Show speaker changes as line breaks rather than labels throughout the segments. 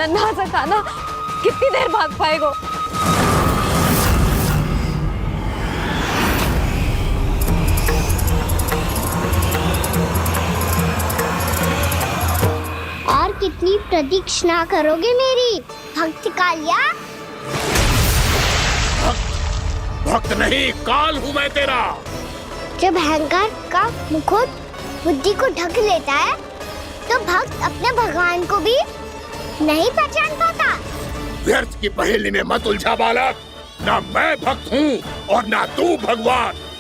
नन्हा सा कान्हा कितनी देर भाग पाएगा?
और कितनी प्रतीक्षा करोगे मेरी भक्त कालिया?
भक्त नहीं, काल हूँ मैं तेरा।
जब अहंकार का मुकुट बुद्धि को ढक लेता है तो भक्त अपने भगवान को भी नहीं पहचान पाता।
व्यर्थ की पहेली में मत उलझा बालक। ना मैं भक्त हूँ और ना तू भगवान।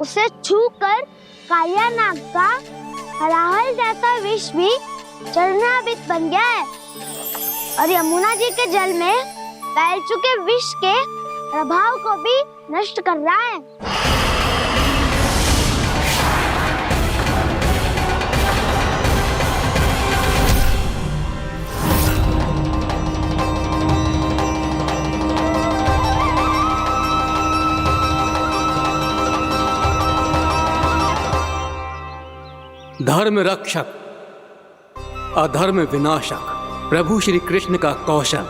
उसे छूकर कालिया नाग का हलाहल जैसा विष भी चरणामृत बन गया है और यमुना जी के जल में फैल चुके विष के प्रभाव को भी नष्ट कर रहा है।
धर्म रक्षक अधर्म विनाशक प्रभु श्री कृष्ण का कौशल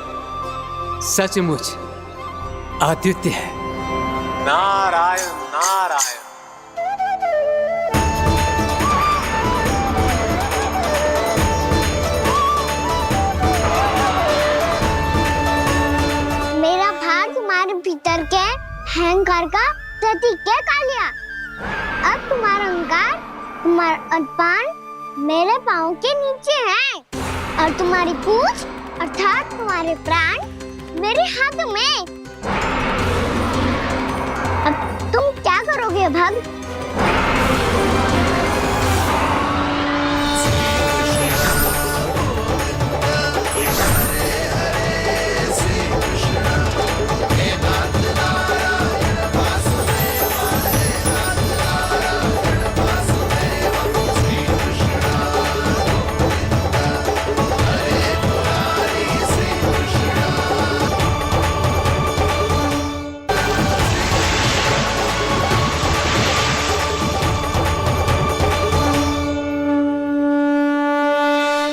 सचमुच अद्वितीय है।
नारायण नारायण।
मेरा भाग तुम्हारे भीतर के अहंकार का प्रतीक है कालिया। अब तुम्हारा अहंकार, तुम्हारा अनपान मेरे पाँव के नीचे है और तुम्हारी पूंछ अर्थात तुम्हारे प्राण मेरे हाथ में। अब तुम क्या करोगे भक्त?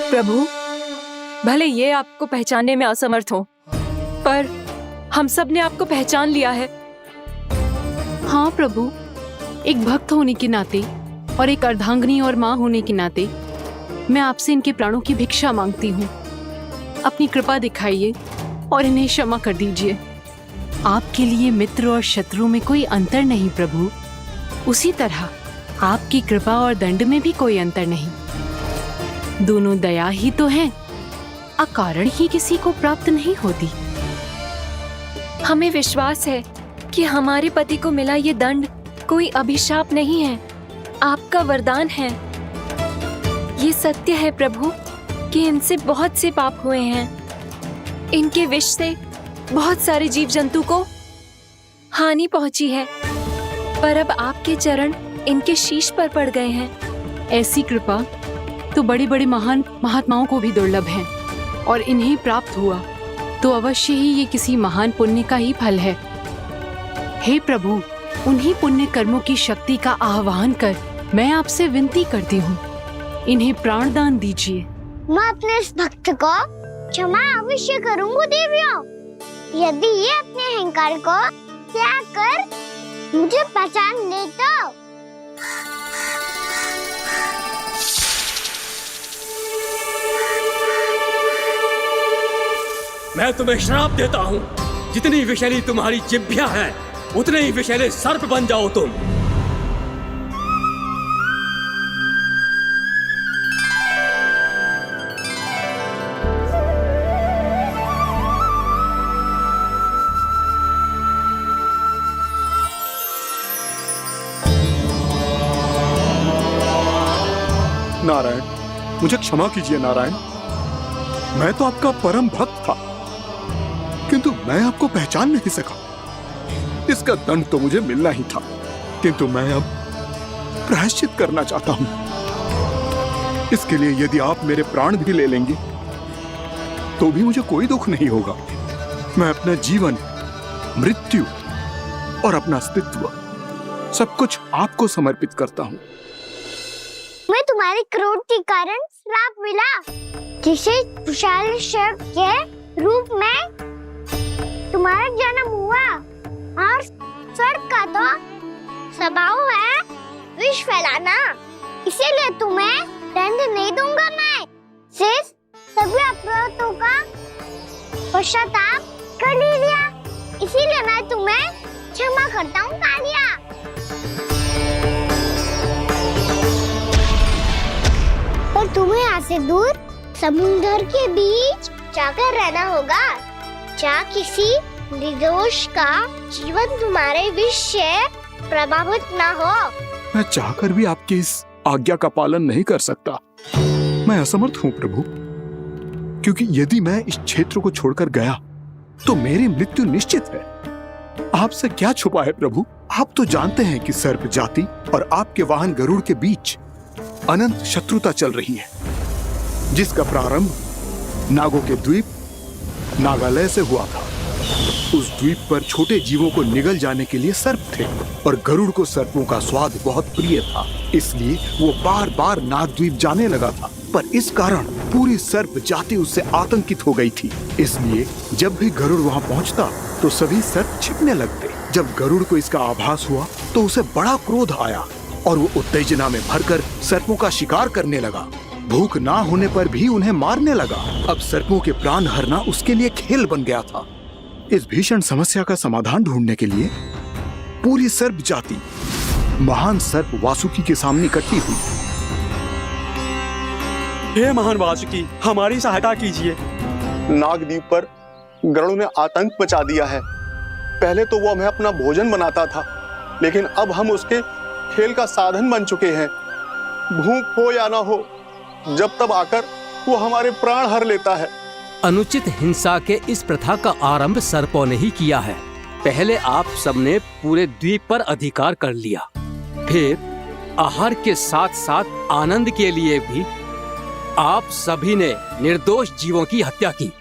प्रभु, भले ये आपको पहचानने में असमर्थ हो, पर हम सब ने आपको पहचान लिया है।
हाँ प्रभु, एक भक्त होने के नाते और एक अर्धांगिनी और माँ होने के नाते मैं आपसे इनके प्राणों की भिक्षा मांगती हूँ। अपनी कृपा दिखाइए और इन्हें क्षमा कर दीजिए। आपके लिए मित्र और शत्रु में कोई अंतर नहीं प्रभु। उसी तरह आपकी कृपा और दंड में भी कोई अंतर नहीं। दोनों दया ही तो हैं, अकारण ही किसी को प्राप्त नहीं होती।
हमें विश्वास है कि हमारे पति को मिला ये दंड कोई अभिशाप नहीं है, आपका वरदान है। ये सत्य है प्रभु कि इनसे बहुत से पाप हुए हैं। इनके विष से बहुत सारे जीव जंतु को हानि पहुंची है, पर अब आपके चरण इनके शीश पर पड़ गए हैं।
ऐसी कृपा तो बड़े बड़े महान महात्माओं को भी दुर्लभ है, और इन्हें प्राप्त हुआ तो अवश्य ही ये किसी महान पुण्य का ही फल है। हे प्रभु, उन्हीं पुण्य कर्मों की शक्ति का आह्वान कर मैं आपसे विनती करती हूँ, इन्हें प्राणदान दीजिए।
मैं अपने इस भक्त को क्षमा अवश्य करूंगी देवियों, यदि ये अपने अहंकार को त्याग कर मुझे पहचान ले तो।
मैं तुम्हें श्राप देता हूँ, जितनी विषैली तुम्हारी जिह्वा है उतने ही विषैले सर्प बन जाओ तुम।
नारायण, मुझे क्षमा कीजिए नारायण। मैं तो आपका परम भक्त था, किंतु मैं आपको पहचान नहीं सका। इसका दंड तो मुझे मिलना ही था, किंतु मैं अब प्रायश्चित करना चाहता हूं। इसके लिए यदि आप मेरे प्राण भी ले लेंगे तो भी मुझे कोई दुख नहीं होगा। मैं अपना जीवन, मृत्यु और अपना अस्तित्व सब कुछ आपको समर्पित करता हूं।
मैं तुम्हारे क्रोध के कारण श्राप मिला, जिसे विशाल सर्प के रूप में तुम्हारा जन्म हुआ, और सर्प का तो स्वभाव है विष फैलाना, इसीलिए तुम्हें दंड नहीं दूंगा। मैं सिर्फ सभी अपराधों का पश्चाताप कर लिया, इसीलिए मैं तुम्हें क्षमा करता हूँ कालिया। पर तुम्हें यहाँ से दूर समुद्र के बीच जाकर रहना होगा, जहाँ किसी निर्दोष का जीवन तुम्हारे विष से प्रभावित ना हो।
मैं चाहकर भी आपकी इस आज्ञा का पालन नहीं कर सकता। मैं असमर्थ हूँ प्रभु, क्योंकि यदि मैं इस क्षेत्र को छोड़कर गया तो मेरी मृत्यु निश्चित है। आपसे क्या छुपा है प्रभु? आप तो जानते हैं कि सर्प जाति और आपके वाहन गरुड़ के बीच अनंत शत्रुता चल रही है, जिसका प्रारंभ नागों के द्वीप नागालय से हुआ था। उस द्वीप पर छोटे जीवों को निगल जाने के लिए सर्प थे, और गरुड़ को सर्पों का स्वाद बहुत प्रिय था, इसलिए वो बार बार नागद्वीप जाने लगा था। पर इस कारण पूरी सर्प जाति उससे आतंकित हो गई थी, इसलिए जब भी गरुड़ वहां पहुंचता तो सभी सर्प छिपने लगते। जब गरुड़ को इसका आभास हुआ तो उसे बड़ा क्रोध आया, और वो उत्तेजना में भरकर सर्पों का शिकार करने लगा। भूख ना होने पर भी उन्हें मारने लगा। अब सर्पों के प्राण हरना उसके लिए खेल बन गया था। इस भीषण समस्या का समाधान ढूंढने के लिए पूरी सर्प जाति महान सर्प वासुकी के सामने इकट्ठी हुई।
हे महान वासुकी, हमारी सहायता कीजिए।
नागद्वीप पर गरुड़ ने आतंक मचा दिया है। पहले तो वो हमें अपना भोजन बनाता था, लेकिन अब हम उसके खेल का साधन बन चुके हैं। भूख हो या ना हो, जब तब आकर वो हमारे प्राण हर लेता है।
अनुचित हिंसा के इस प्रथा का आरंभ सर्पों ने ही किया है। पहले आप सबने पूरे द्वीप पर अधिकार कर लिया, फिर आहार के साथ साथ आनंद के लिए भी आप सभी ने निर्दोष जीवों की हत्या की।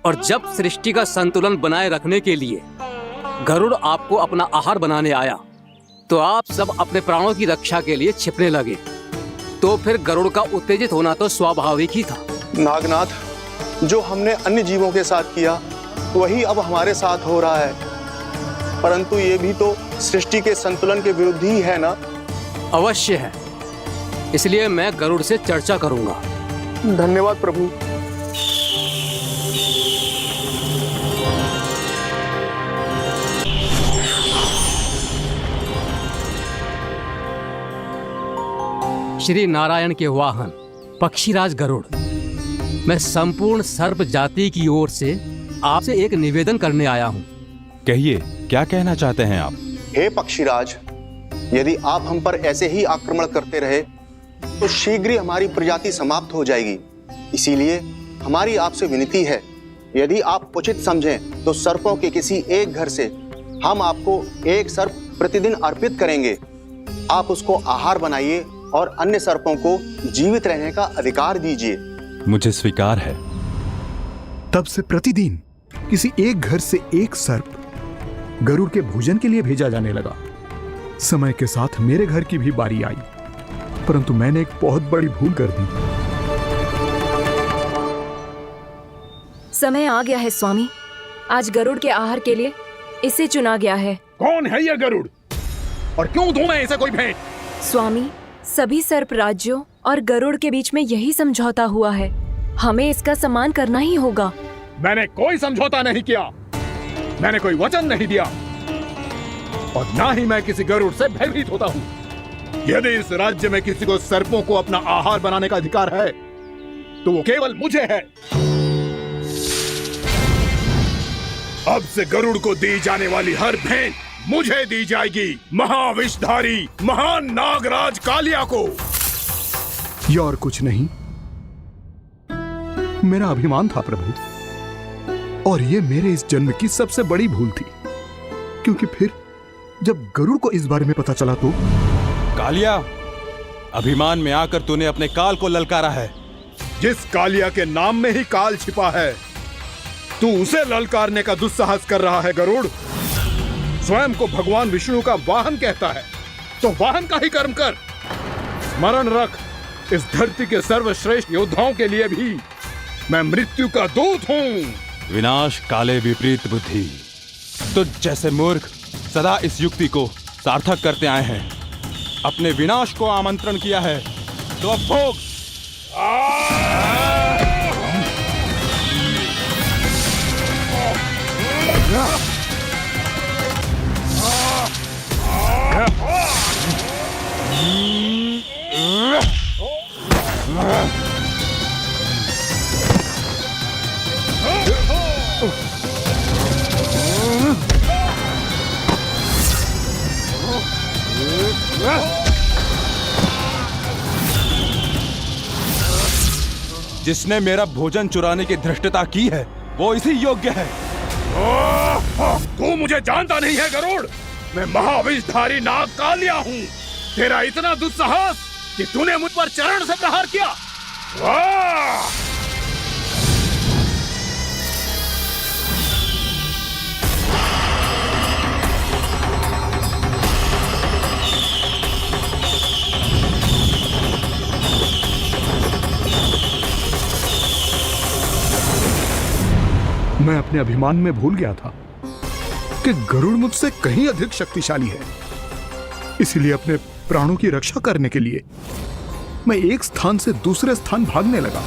और जब सृष्टि का संतुलन बनाए रखने के लिए गरुड़ आपको अपना आहार बनाने आया, तो आप सब अपने प्राणों की रक्षा के लिए छिपने लगे। तो फिर गरुड़ का उत्तेजित होना तो स्वाभाविक ही था।
नागनाथ, जो हमने अन्य जीवों के साथ किया वही अब हमारे साथ हो रहा है, परंतु ये भी तो सृष्टि के संतुलन के विरुद्ध ही है ना?
अवश्य है, इसलिए मैं गरुड़ से चर्चा करूंगा।
धन्यवाद प्रभु।
श्री नारायण के वाहन पक्षीराज गरुड़, मैं संपूर्ण सर्प जाति की ओर से आपसे एक निवेदन करने आया हूं।
कहिए, क्या कहना चाहते हैं आप?
हे पक्षीराज, यदि आप हम पर ऐसे ही आक्रमण करते रहे तो शीघ्र ही हमारी प्रजाति समाप्त हो जाएगी। इसीलिए हमारी आपसे विनती है, यदि आप उचित समझें तो सर्पों के किसी एक घर से हम आपको एक सर्प प्रतिदिन अर्पित करेंगे। आप उसको आहार बनाइए और अन्य सर्पों को जीवित रहने का अधिकार दीजिए।
मुझे स्वीकार है।
तब से प्रतिदिन किसी एक घर से एक सर्प गरुड़ के भोजन के लिए भेजा जाने लगा। समय के साथ मेरे घर की भी बारी आई, परंतु मैंने एक बहुत बड़ी भूल कर दी।
समय आ गया है स्वामी, आज गरुड़ के आहार के लिए इसे चुना गया है।
कौन है ये गरुड़ और क्यों दूं मैं इसे कोई भेंट?
स्वामी, सभी सर्प राज्यों और गरुड़ के बीच में यही समझौता हुआ है, हमें इसका सम्मान करना ही होगा।
मैंने कोई समझौता नहीं किया, मैंने कोई वचन नहीं दिया और ना ही मैं किसी गरुड़ से भयभीत होता हूँ। यदि इस राज्य में किसी को सर्पों को अपना आहार बनाने का अधिकार है तो वो केवल मुझे है। अब से गरुड़ को दी जाने वाली हर भेंट मुझे दी जाएगी, महाविषधारी महान नागराज कालिया को।
यह और कुछ नहीं, मेरा अभिमान था प्रभु, और यह मेरे इस जन्म की सबसे बड़ी भूल थी, क्योंकि फिर जब गरुड़ को इस बारे में पता चला तो।
कालिया, अभिमान में आकर तूने अपने काल को ललकारा है।
जिस कालिया के नाम में ही काल छिपा है, तू उसे ललकारने का दुस्साहस कर रहा है गरुड़। स्वयं को भगवान विष्णु का वाहन कहता है तो वाहन का ही कर्म कर। स्मरण रख, इस धरती के सर्वश्रेष्ठ योद्धाओं के लिए भी मैं मृत्यु का दूत हूँ।
विनाश काले विपरीत बुद्धि। तो जैसे मूर्ख सदा इस युक्ति को सार्थक करते आए हैं, अपने विनाश को आमंत्रण किया है, तो अब भोग। जिसने मेरा भोजन चुराने की धृष्टता की है वो इसी योग्य है।
तू मुझे जानता नहीं है गरुड़, मैं महाविषधारी नाग कालिया हूँ। तेरा इतना दुस्साहस कि तूने मुझ पर चरण से प्रहार किया।
मैं अपने अभिमान में भूल गया था कि गरुड़ मुझसे कहीं अधिक शक्तिशाली है। इसलिए अपने प्राणों की रक्षा करने के लिए मैं एक स्थान से दूसरे स्थान भागने लगा।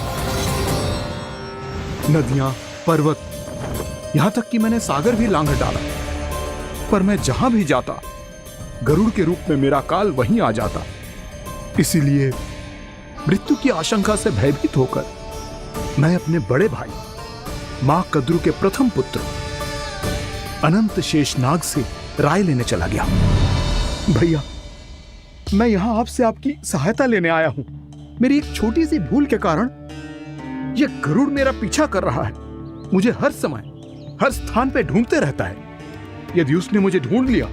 नदियां, पर्वत, यहां तक कि मैंने सागर भी लांघ डाला, पर मैं जहां भी जाता गरुड़ के रूप में मेरा काल वहीं आ जाता। इसीलिए मृत्यु की आशंका से भयभीत होकर मैं अपने बड़े भाई मां कद्रू के प्रथम पुत्र अनंत शेषनाग से राय लेने चला गया। भैया, मैं यहां आपसे आपकी सहायता लेने आया हूं। मेरी एक छोटी सी भूल के कारण यह गरुड़ मेरा पीछा कर रहा है, मुझे हर समय हर स्थान पे ढूंढते रहता है। यदि उसने मुझे ढूंढ लिया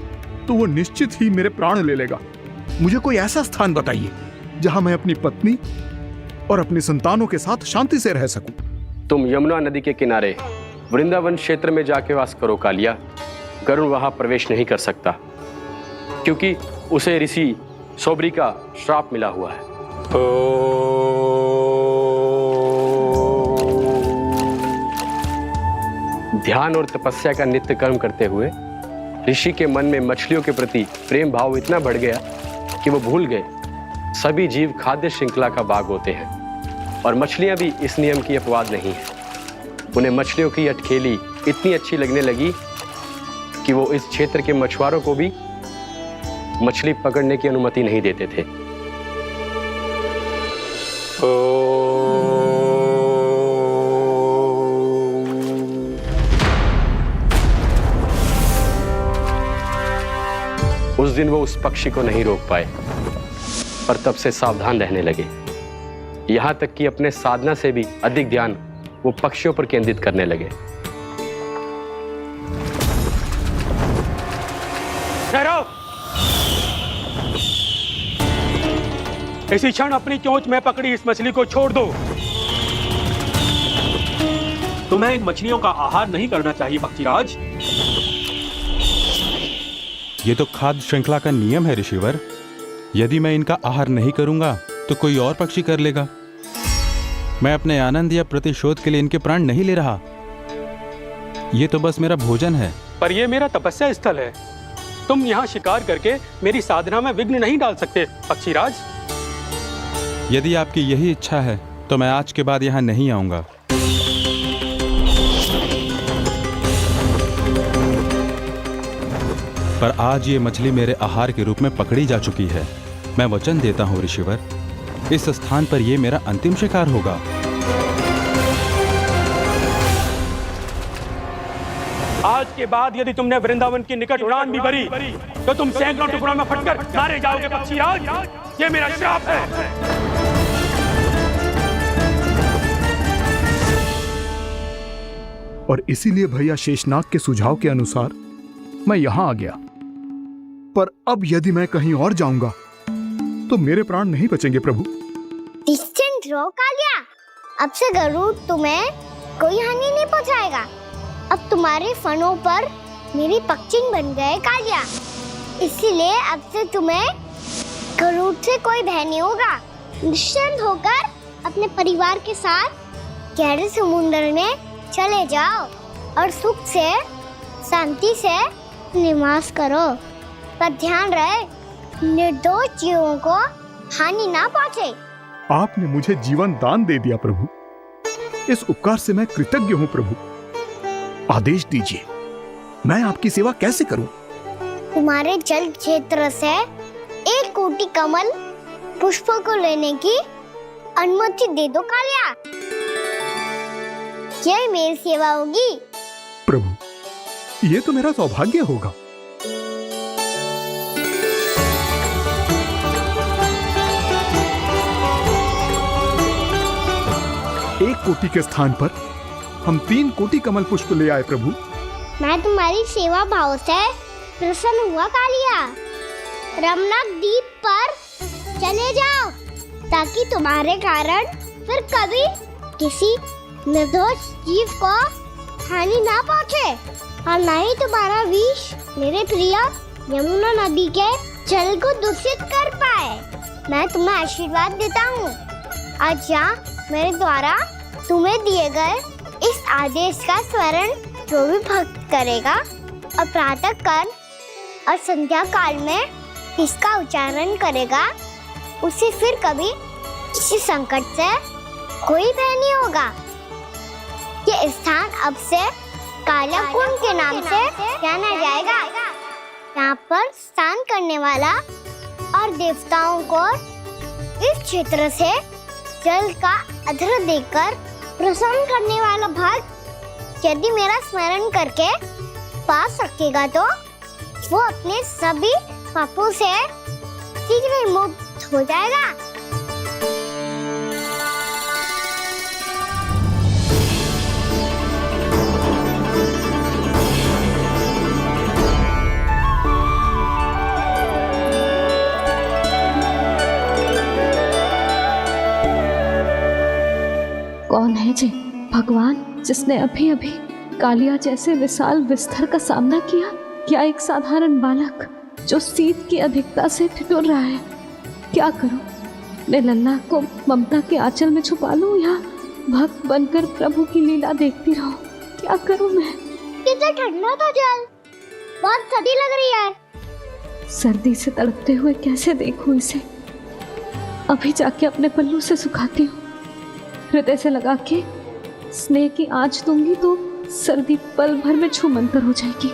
तो वो निश्चित ही मेरे प्राण ले लेगा। मुझे कोई ऐसा स्थान बताइए जहां मैं अपनी पत्नी और अपनी संतानों के साथ शांति से रह सकूं।
तुम यमुना नदी के किनारे वृंदावन क्षेत्र में जाके वास करो कालिया। गरुड़ वहां प्रवेश नहीं कर सकता, क्योंकि उसे ऋषि सोबरी का श्राप मिला हुआ है। ध्यान और तपस्या का नित्य कर्म करते हुए ऋषि के मन में मछलियों के प्रति प्रेम भाव इतना बढ़ गया कि वो भूल गए सभी जीव खाद्य श्रृंखला का भाग होते हैं, और मछलियां भी इस नियम की अपवाद नहीं है। उन्हें मछलियों की अटखेली इतनी अच्छी लगने लगी कि वो इस क्षेत्र के मछुआरों को भी मछली पकड़ने की अनुमति नहीं देते थे। उस दिन वो उस पक्षी को नहीं रोक पाए, पर तब से सावधान रहने लगे। यहां तक कि अपने साधना से भी अधिक ध्यान वो पक्षियों पर केंद्रित करने लगे।
ठहरो! इसी क्षण अपनी चोंच में पकड़ी इस मछली को छोड़ दो।
तुम्हें इन मछलियों का आहार नहीं करना चाहिए पक्षीराज।
ये तो खाद्य श्रृंखला का नियम है ऋषिवर। यदि मैं इनका आहार नहीं करूंगा तो कोई और पक्षी कर लेगा। मैं अपने आनंद या प्रतिशोध के लिए इनके प्राण नहीं ले रहा। ये तो बस मेरा भोजन है।
पर यह मेरा तपस्या स्थल है। तुम यहाँ शिकार करके मेरी साधना में विघ्न नहीं डाल सकते पक्षीराज।
यदि आपकी यही इच्छा है तो मैं आज के बाद यहाँ नहीं आऊंगा। पर आज ये मछली मेरे आहार के रूप में पकड़ी जा चुकी है। मैं वचन देता हूँ ऋषिवर, इस स्थान पर यह मेरा अंतिम शिकार होगा।
आज के बाद यदि तुमने वृंदावन की निकट उड़ान भी भरी तो तुम सैकड़ों टुकड़ों में फटकर मारे जाओगे पक्षीराज। ये मेरा श्राप है।
और इसीलिए भैया शेषनाग के सुझाव के अनुसार मैं यहां आ गया। पर अब यदि मैं कहीं और जाऊंगा तो मेरे प्राण नहीं बचेंगे प्रभु।
डिस्टेंट रहो कालिया। अब से गरुड़ तुम्हें कोई हानि नहीं पहुंचाएगा। अब तुम्हारे फनों पर मेरी पक्षिंग बन गए कालिया। इसीलिए अब से तुम्हें गरुड़ से कोई भय नहीं होगा। निश्चिंत होकर अपने परिवार के साथ गहरे समुद्र में चले जाओ और सुख से शांति से निवास करो। पर ध्यान रहे निर्दोष जीवों को हानि ना पहुंचे।
आपने मुझे जीवन दान दे दिया प्रभु। इस उपकार से मैं कृतज्ञ हूँ प्रभु। आदेश दीजिए, मैं आपकी सेवा कैसे करूं?
तुम्हारे जल क्षेत्र से 1 कोटि कमल पुष्पों को लेने की अनुमति दे दो कालिया। यह मेरी सेवा होगी
प्रभु। ये तो मेरा सौभाग्य होगा। एक कोटि के स्थान पर हम 3 कोटि कमल पुष्प ले आए प्रभु।
मैं तुम्हारी सेवा भाव से प्रसन्न हुआ कालिया। रमनाक द्वीप पर चले जाओ ताकि तुम्हारे कारण फिर कभी किसी निर्दोष जीव को हानि ना पहुंचे और न ही तुम्हारा विष मेरे प्रिय यमुना नदी के जल को दूषित कर पाए। मैं तुम्हें आशीर्वाद देता हूँ। आज यहाँ मेरे द्वारा तुम्हें दिए गए इस आदेश का स्मरण जो भी भक्त करेगा और प्रातः काल और संध्या काल में इसका उच्चारण करेगा, उसे फिर कभी किसी संकट से कोई भय नहीं होगा। ये स्थान अब से काला कुंड के नाम से जाना जाएगा। यहाँ पर स्नान करने वाला और देवताओं को इस क्षेत्र से जल का अर्घ्य देकर प्रसन्न करने वाला भक्त यदि मेरा स्मरण करके पास रखेगा तो वो अपने सभी पापों से शीघ्र ही मुक्त हो जाएगा।
कौन है जी भगवान जिसने अभी अभी कालिया जैसे विशाल विस्तर का सामना किया? क्या एक साधारण बालक जो शीत की अधिकता से ठिठुर रहा है? क्या करूं? मैं लल्ला को ममता के आंचल में छुपा लूं या भक्त बनकर प्रभु की लीला देखती रहूं? क्या करूं मैं?
कितना ठंडा था जल, बहुत सर्दी लग रही है।
सर्दी से तड़पते हुए कैसे देखूं इसे? अभी जाके अपने पल्लू से सुखाती हूँ। हृदय से लगा के स्नेह की आंच दूंगी तो सर्दी पल भर में छूमंतर हो जाएगी।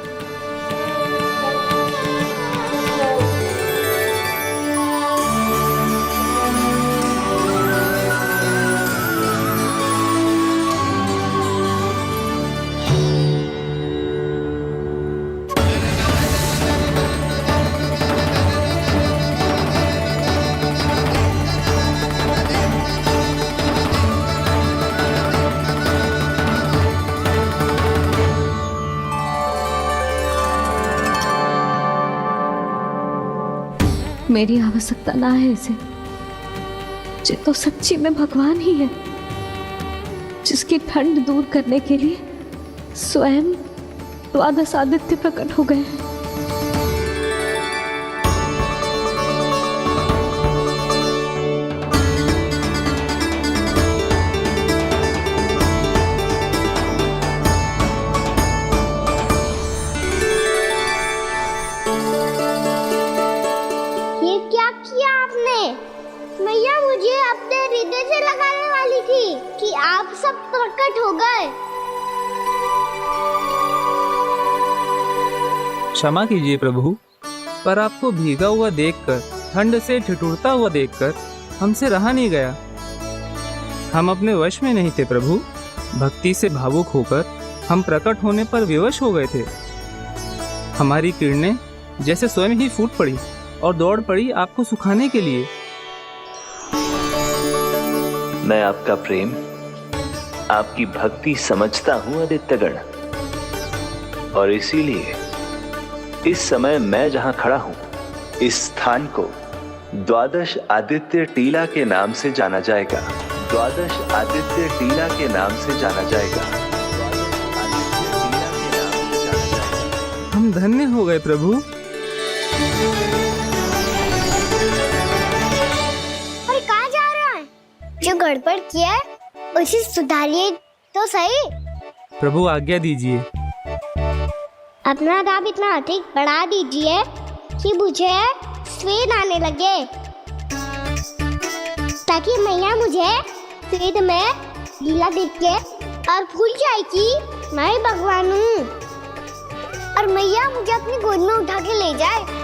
मेरी आवश्यकता ना है इसे। ये तो सच्ची में भगवान ही है, जिसकी ठंड दूर करने के लिए स्वयं द्वादश आदित्य प्रकट हो गए हैं।
ये क्या किया आपने? मैया मुझे अपने हृदय से लगाने वाली थी कि आप सब प्रकट हो गए।
क्षमा कीजिए प्रभु, पर आपको भीगा हुआ देखकर, ठंड से ठिठुरता हुआ देखकर हमसे रहा नहीं गया। हम अपने वश में नहीं थे प्रभु। भक्ति से भावुक होकर हम प्रकट होने पर विवश हो गए थे। हमारी किरणें जैसे स्वयं ही फूट पड़ी और दौड़ पड़ी आपको सुखाने के लिए।
मैं आपका प्रेम, आपकी भक्ति समझता हूं आदित्यगण, और इसीलिए इस समय मैं जहां खड़ा हूं, इस स्थान को द्वादश आदित्य टीला के नाम से जाना जाएगा। द्वादश आदित्य टीला के नाम से जाना जाएगा।
हम धन्य हो गए प्रभु।
और कहाँ जा रहा है? जो गड़बड़ किया है उसे सुधारिए तो सही।
प्रभु आज्ञा दीजिए।
अपना दाब इतना अधिक बढ़ा दीजिए कि मुझे स्वेद आने लगे, ताकि मैया मुझे स्वेद में गीला देख के और भूल जाए कि मैं ही भगवान हूँ, और मैया मुझे अपनी गोद में उठा के ले जाए।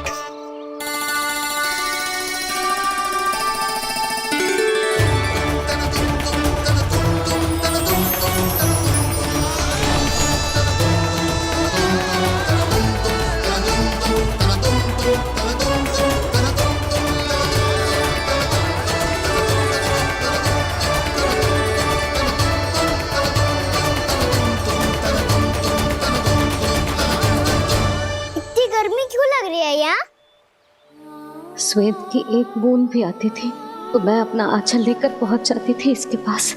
स्वेद की एक बूंद भी आती थी तो मैं अपना आंचल लेकर पहुंच जाती थी इसके पास।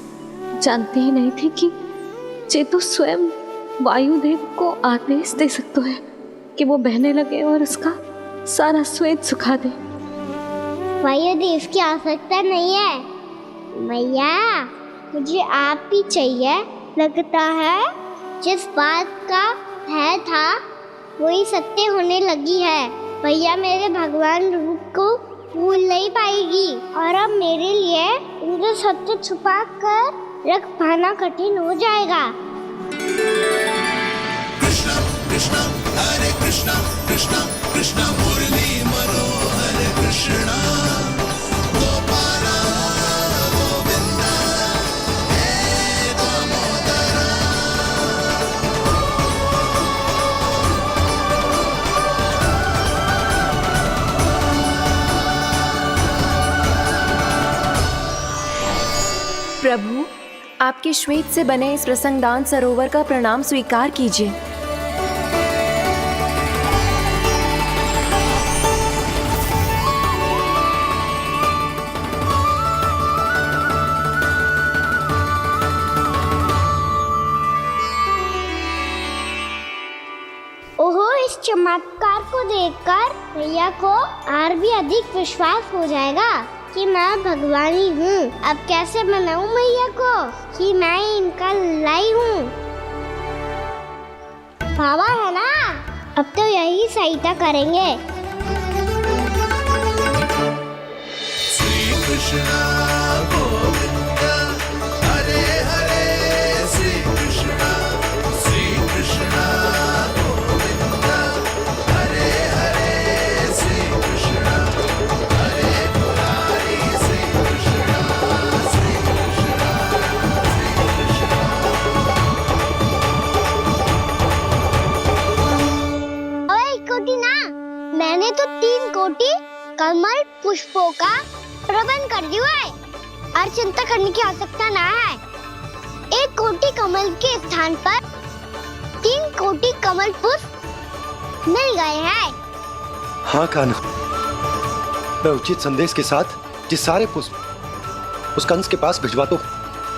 जानती ही नहीं थी कि चेतु स्वयं वायुदेव को आदेश दे सकते हैं कि वो बहने लगे और उसका सारा स्वेद सुखा दे।
वायुदेव की आवश्यकता नहीं है मैया, मुझे आप ही चाहिए। लगता है जिस बात का भय था वही सत्य होने लगी है। भैया मेरे भगवान रूप को भूल नहीं पाएगी, और अब मेरे लिए उनके सत्य छुपा कर रख पाना कठिन हो जाएगा।
कृष्णा कृष्णा हरे कृष्णा कृष्णा कृष्णा मुरली मनोहर कृष्णा गोपाला गोविंदा हे दामोदरा।
प्रभु, आपके श्वेत से बने इस प्रसंगदान सरोवर का प्रणाम स्वीकार कीजिए।
ओहो, इस चमत्कार को देखकर भैया को और भी अधिक विश्वास हो जाएगा कि मैं भगवान ही हूँ। अब कैसे मनाऊं मैया को कि मैं इनका लाई हूँ। बाबा है ना, अब तो यही सहायता करेंगे।
श्री कृष्णा गोविंदा हरे हरे श्री कृष्णा गोविंदा हरे हरे श्री कृष्णा हरे मुरारी श्री कृष्णा श्री कृष्णा श्री कृष्णा।
ओए कोटि ना, मैंने तो 3 कोटि कमल पुष्पों का प्रबंध कर दिया है और चिंता करने की आवश्यकता ना है। 1 कोटि कमल के स्थान पर 3 कोटि कमल पुष्प मिल गए हैं।
हाँ कान्हा,
मैं उचित संदेश के साथ ये सारे पुष्प उस कंस के पास भिजवाता हूँ।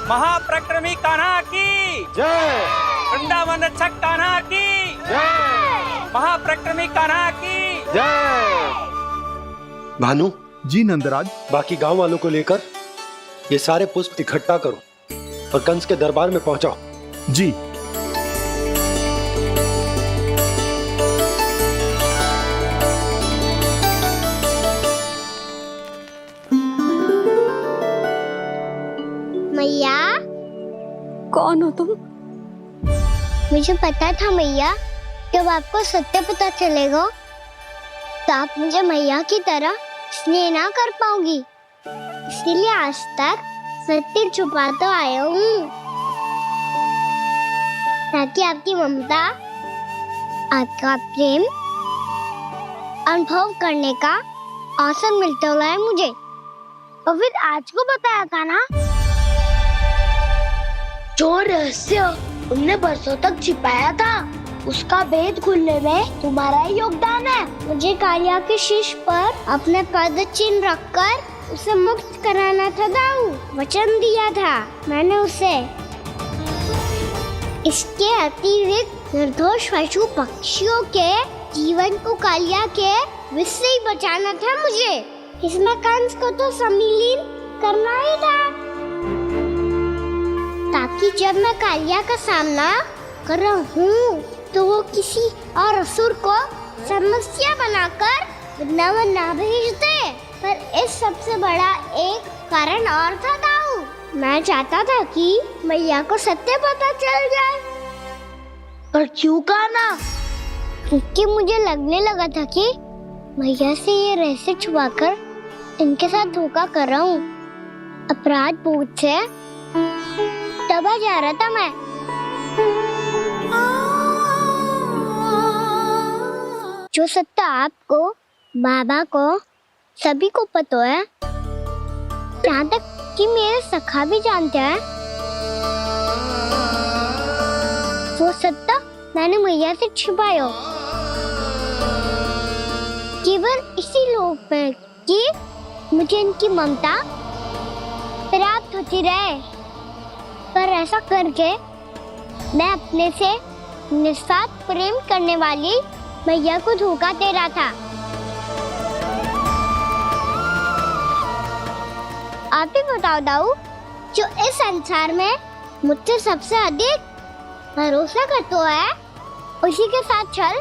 महाप्रक्रमी कान्हा की जय, वृंदावन रक्षक कान्हा की जय, महाप्रक्रमी कान्हा की जय।
भानु
जी नंदराज,
बाकी गांव वालों को लेकर ये सारे पुष्प इकट्ठा करो और कंस के दरबार में पहुंचाओ।
जी।
मैया,
कौन हो तुम?
मुझे पता था मैया, जब आपको सत्य पता चलेगा तो आप मुझे मैया की तरह स्नेह ना कर पाओगी, इसलिए आज तक सत्य छुपाता आया हूँ, ताकि आपकी ममता, आपका प्रेम अनुभव करने का अवसर मिलता हुआ मुझे। और फिर आज को बताया था ना, जो रहस्य तुमने बरसों तक छिपाया था, उसका भेद खुलने में तुम्हारा ही योगदान है। मुझे कालिया के शीश पर अपने पद चिन्ह रखकर उसे मुक्त कराना था दाऊ, वचन दिया था मैंने उसे। इसके अतिरिक्त निर्दोष पशु पक्षियों के जीवन को कालिया के विष से ही बचाना था मुझे। इसमें कंस को तो सम्मिलित करना ही था, ताकि जब मैं कालिया का सामना कर रहा हूँ तो वो किसी और असुर को समस्या बनाकर वृंदावन ना भेज दे। पर इस सबसे बड़ा एक कारण और था दाऊ, मैं चाहता था कि मैया को सत्य पता चल जाए। पर क्यों कहा ना? क्योंकि मुझे लगने लगा था कि मैया से ये रहस्य छुपाकर इनके साथ धोखा कर रहा हूँ। अपराध बोध से दबा जा रहा था मैं। जो सत्य आपको, बाबा को, सभी को पता है, यहाँ तक कि मेरे सखा भी जानते हैं, वो सत्य मैंने मैया से छिपाया केवल इसी लोक में कि मुझे इनकी ममता प्राप्त होती रहे। पर ऐसा करके मैं अपने से निस्वार्थ प्रेम करने वाली मैया को धोखा दे रहा था। आप ही बताओ दाऊ, जो इस संसार में मुझसे सबसे अधिक भरोसा करता है, उसी के साथ छल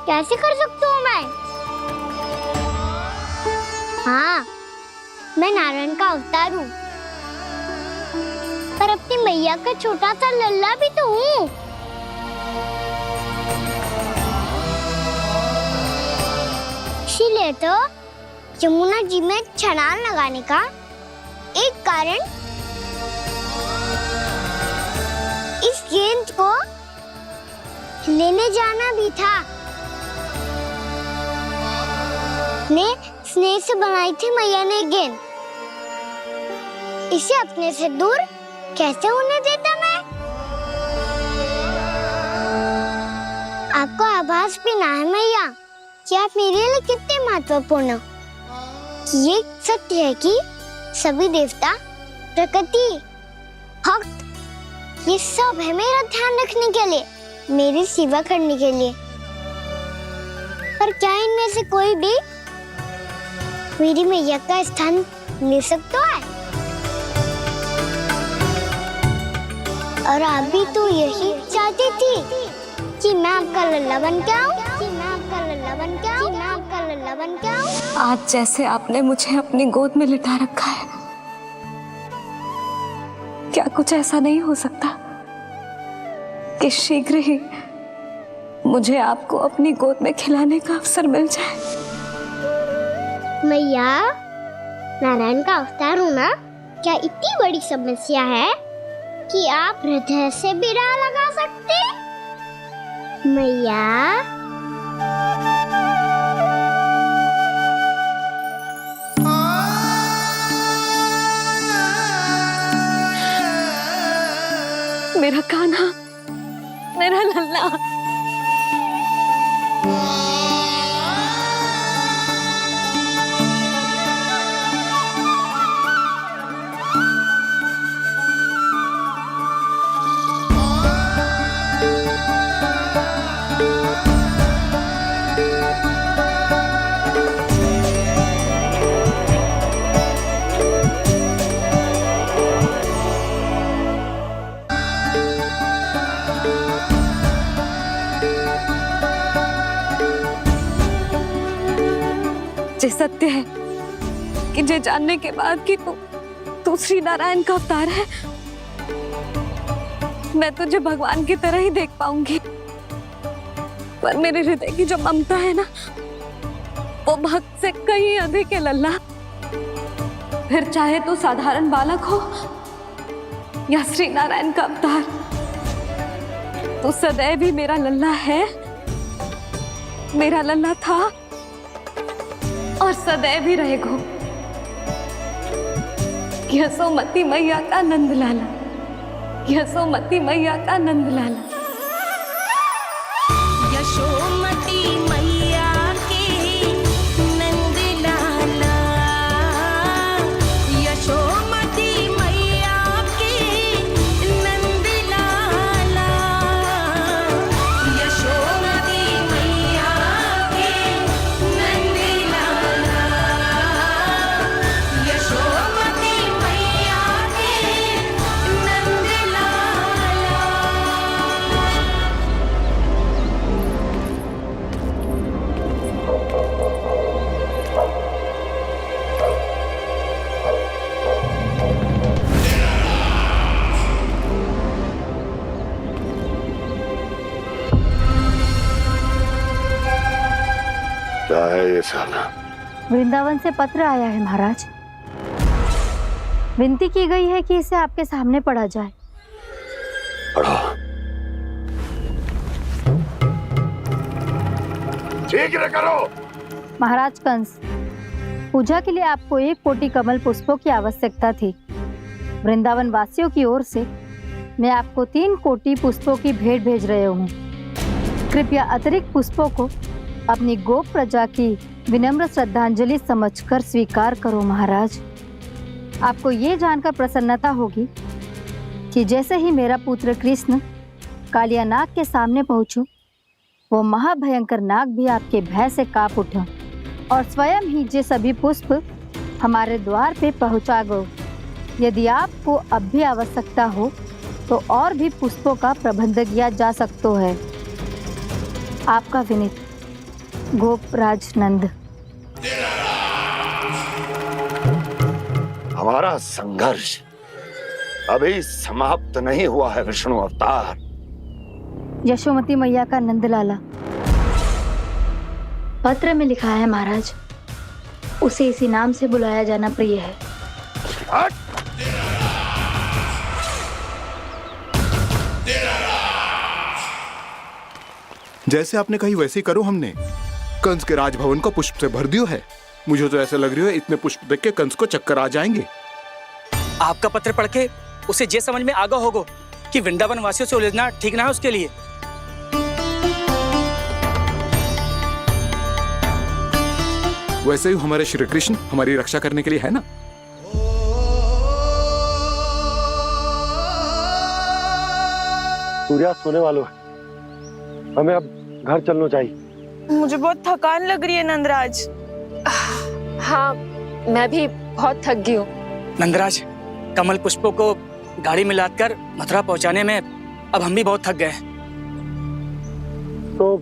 कैसे कर सकता हूँ मैं? हाँ, मैं नारायण का अवतार हूँ, पर अपनी मैया का छोटा सा लल्ला भी तो हूँ। इसीलिए तो यमुना जी में छलांग लगाने का एक कारण इस गेंद को लेने जाना भी था। ने स्नेह से बनाई थी मैया ने गेंद, इसे अपने से दूर कैसे होने देता मैं? आपको आभास भी ना है मैया कि आप मेरे लिए कितने महत्वपूर्ण हो। ये सत्य है कि सभी देवता, प्रकृति, भक्त, ये सब है मेरा ध्यान रखने के लिए, मेरी सेवा करने के लिए। पर क्या इनमें से कोई भी मेरी मैया का स्थान ले सकता है? और आप भी तो यही चाहती थी कि मैं आपका लल्ला बन के आऊं, कि मैं आपका लल्ला बन के आऊं, कि मैं आपका लल्ला बन के आऊं।
आज जैसे आपने मुझे अपनी गोद में लिटा रखा है, क्या कुछ ऐसा नहीं हो सकता कि शीघ्र ही मुझे आपको अपनी गोद में खिलाने का अवसर मिल जाए?
मैया, नारायण का अवतार होना क्या इतनी बड़ी समस्या है कि आप हृदय से भी राह लगा सकते? मैया,
मेरा कान्हा, मेरा लल्ला। जे सत्य है कि जे जानने के बाद कि तू श्री नारायण का अवतार है, मैं तुझे भगवान की तरह ही देख पाऊंगी। पर मेरे हृदय की जो ममता है ना, वो भक्त से कहीं अधिक है लल्ला। फिर चाहे तू साधारण बालक हो या श्री नारायण का अवतार, तू सदैव ही मेरा लल्ला है, मेरा लल्ला था और सदैव ही रहेगा। यशोमती मैया का नंद लाला, यशोमती मैया का नंद लाला।
यशोमती मैया के नंद लाला, यशोमती मैया के नंद लाला, यशोमती मैया के नंद लाला, यशोमती मैया के नंद लाला।
क्या है ये साला?
वृंदावन से पत्र आया है महाराज। विनती की गई है कि इसे आपके सामने पढ़ा जाए।
पढ़ो। शीघ्र करो।
महाराज कंस, पूजा के लिए आपको 1 कोटि कमल पुष्पों की आवश्यकता थी। वृंदावन वासियों की ओर से मैं आपको 3 कोटि पुष्पों की भेंट भेज रहे हूँ। कृपया अतिरिक्त पुष्पों को अपनी गोप प्रजा की विनम्र श्रद्धांजलि समझकर स्वीकार करो महाराज। आपको ये जानकर प्रसन्नता होगी कि जैसे ही मेरा पुत्र कृष्ण कालिया नाग के सामने पहुंचो, वो महाभयंकर नाग भी आपके भय से कांप उठा और स्वयं ही जे सभी पुष्प हमारे द्वार पे पहुंचा गो। यदि आपको अब भी आवश्यकता हो तो और भी पुष्पों का प्रबंध किया जा सकता है। आपका विनीत गोपराज नंद।
हमारा संघर्ष अभी समाप्त नहीं हुआ है विष्णु अवतार।
यशोमती मैया का नंदलाला। पत्र में लिखा है महाराज, उसे इसी नाम से बुलाया जाना प्रिय है।
जैसे आपने कही वैसे ही करो। हमने कंस के राजभवन को पुष्प से भर दियो है। मुझे तो ऐसा लग रही है इतने पुष्प देख के कंस को चक्कर आ जाएंगे।
आपका पत्र पढ़ के उसे ये समझ में आगा होगा कि वृंदावन वासियों से उलझना ठीक ना है उसके लिए।
वैसे ही हमारे श्री कृष्ण हमारी रक्षा करने के लिए है ना।
सूर्यास्त होने वाला है, हमें अब घर चलना चाहिए।
मुझे बहुत थकान लग रही है नंदराज।
हाँ, मैं भी बहुत थक गई हूँ।
नंदराज, कमल पुष्पों को गाड़ी में लादकर मथुरा पहुंचाने में अब हम भी बहुत थक गए।
तो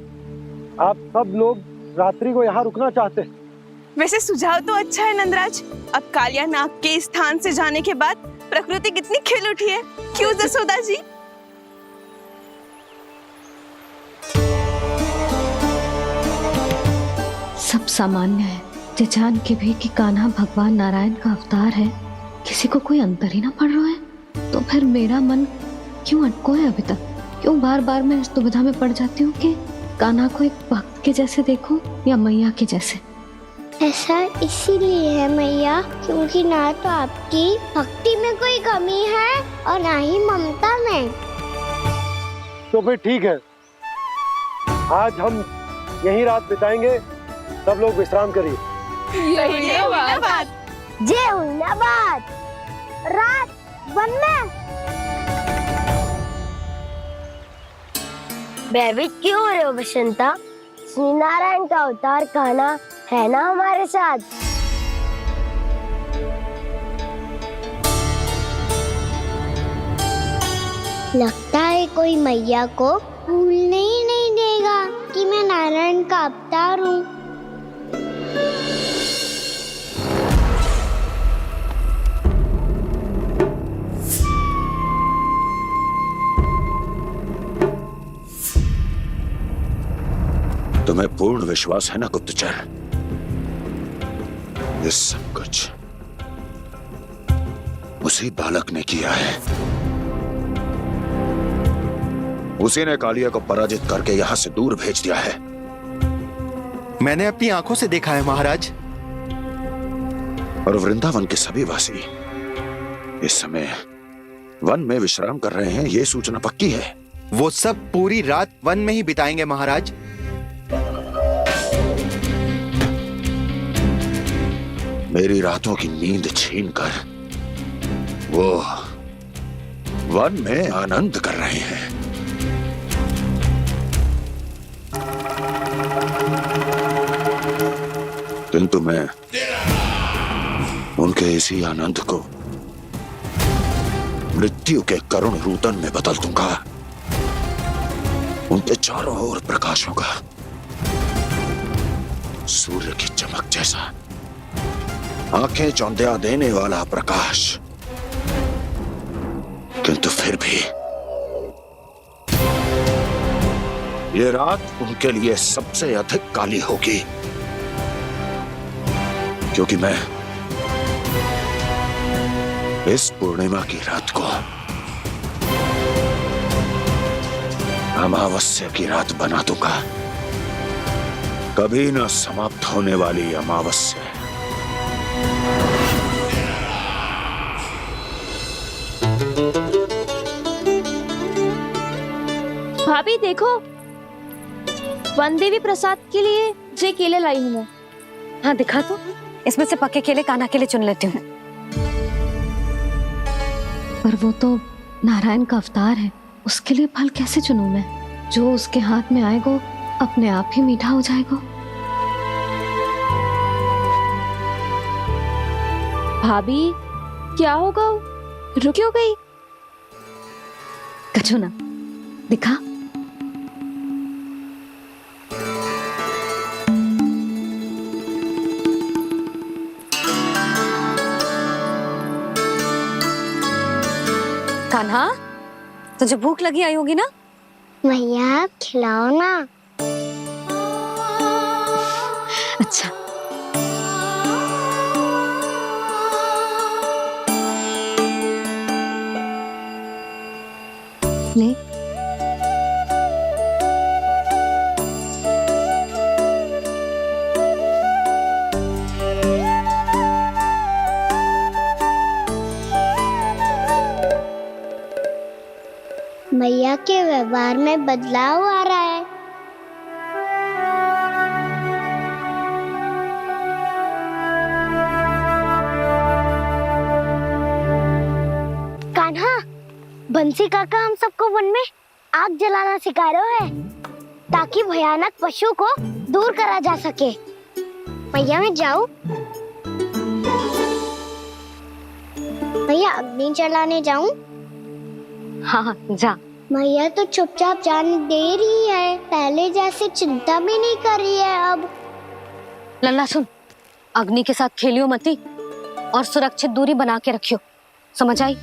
आप सब लोग रात्रि को यहाँ रुकना चाहते हैं?
वैसे सुझाव तो अच्छा है नंदराज। अब कालिया नाग के स्थान से जाने के बाद प्रकृति कितनी खिल उठी है, क्यों जसोदा जी?
सब सामान्य है, जे जान के भी कि कान्हा भगवान नारायण का अवतार है, किसी को कोई अंतर ही ना पड़ रहा है। तो फिर मेरा मन क्यों अटको है अभी तक? क्यों बार बार मैं इस दुविधा में पड़ जाती हूँ कि कान्हा को एक भक्त के जैसे देखूं या मैया के जैसे?
ऐसा इसीलिए है मैया, क्योंकि ना तो आपकी भक्ति में कोई कमी है और ना ही ममता में।
तो फिर ठीक है, आज हम यहीं रात बिताएंगे। सब लोग विश्राम करिए।
जय हुइनाबाद। रात वन में भयभीत क्यों हो रहे हो बसंता? श्री नारायण का अवतार कान्हा है ना हमारे साथ। लगता है कोई मैया को भूलने ही नहीं देगा कि मैं नारायण का अवतार हूँ।
तुम्हें पूर्ण विश्वास है ना गुप्तचर? ये सब कुछ उसी बालक ने किया है। उसी ने कालिया को पराजित करके यहां से दूर भेज दिया है।
मैंने अपनी आंखों से देखा है महाराज।
और वृंदावन के सभी वासी इस समय वन में विश्राम कर रहे हैं, ये सूचना पक्की है।
वो सब पूरी रात वन में ही बिताएंगे महाराज।
मेरी रातों की नींद छीनकर वो वन में आनंद कर रहे हैं। किंतु मैं उनके इसी आनंद को मृत्यु के करुण रूदन में बदल दूंगा। उनके चारों ओर प्रकाश होगा, सूर्य की चमक जैसा, आंखें चौंधिया देने वाला प्रकाश। किंतु फिर भी ये रात उनके लिए सबसे अधिक काली होगी, क्योंकि मैं इस पूर्णिमा की रात को अमावस्या की रात बना दूंगा। कभी न समाप्त होने वाली अमावस्या।
भाभी देखो, वन देवी प्रसाद के लिए जे केले लाई हूँ मैं।
हाँ दिखा तो, इसमें से पक्के केले कान्हा के लिए चुन लेती हूँ। पर वो तो नारायण का अवतार है, उसके लिए फल कैसे चुनूं मैं? जो उसके हाथ में आएगा अपने आप ही मीठा हो जाएगा।
भाभी क्या होगा? रुक क्यों गई?
कछू ना दिखा। कान्हा, तुझे भूख लगी आई होगी ना?
भैया खिलाओ ना।
अच्छा। ले।
भैया के व्यवहार में बदलाव आ रहा है। कान्हा, बंसी काका हम सबको वन में आग जलाना सिखा रहे हैं, ताकि भयानक पशु को दूर करा जा सके। भैया मैं जाऊं? भैया अग्नि जलाने जाऊं?
हाँ जा।
भैया तो चुपचाप जाने दे रही है, पहले जैसे चिंता भी नहीं कर रही है अब।
लल्ला सुन, अग्नि के साथ खेलियो मती और सुरक्षित दूरी बना के रखियो, समझ आई?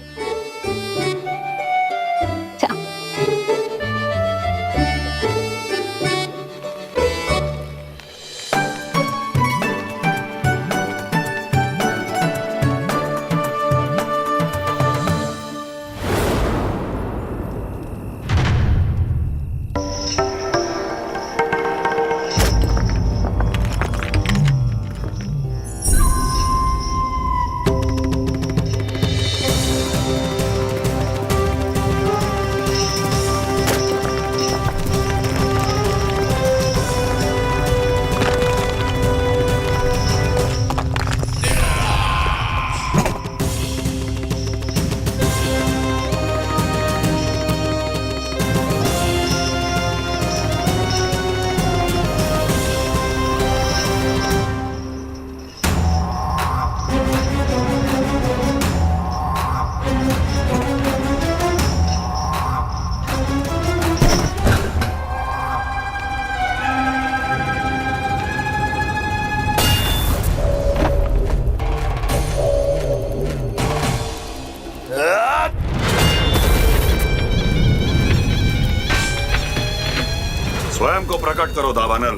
स्वयं को प्रकट करो दावानल।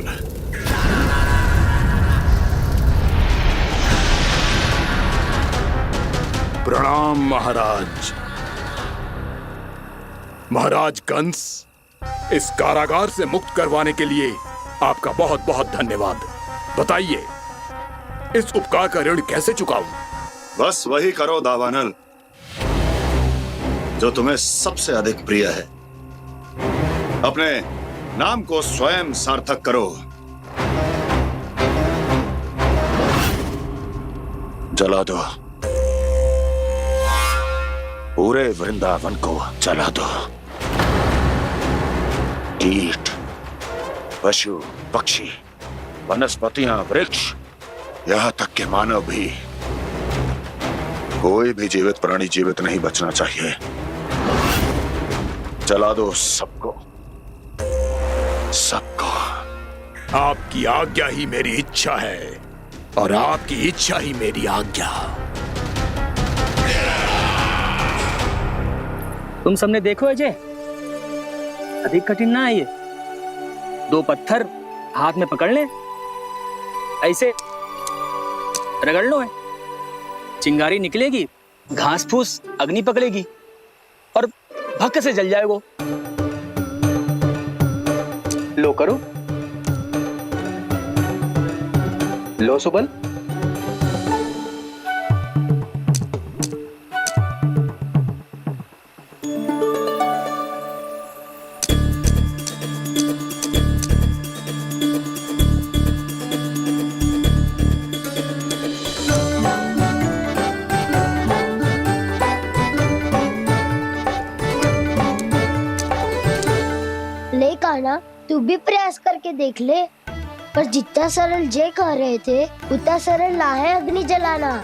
प्रणाम महाराज। महाराज कंस, इस कारागार से मुक्त करवाने के लिए आपका बहुत बहुत धन्यवाद। बताइए, इस उपकार का ऋण कैसे चुकाऊं?
बस वही करो दावानल जो तुम्हें सबसे अधिक प्रिय है। अपने नाम को स्वयं सार्थक करो। जला दो, पूरे वृंदावन को जला दो। कीट, पशु, पक्षी, वनस्पतियां, वृक्ष, यहां तक के मानव भी, कोई भी जीवित प्राणी जीवित नहीं बचना चाहिए। जला दो सबको, सबको।
आपकी आज्ञा ही मेरी इच्छा है और आपकी इच्छा ही मेरी आज्ञा।
तुम सबने देखो अजय, अधिक कठिन ना है ये। 2 पत्थर हाथ में पकड़ ले, ऐसे रगड़ लो है, चिंगारी निकलेगी, घास फूस अग्नि पकड़ेगी और भक्क से जल जाएगा। लो करो, लो सुबल।
ले कान्हा, तू भी प्रयास करके देख ले। पर जितना सरल जय कह रहे थे उतना सरल ना है अग्नि जलाना।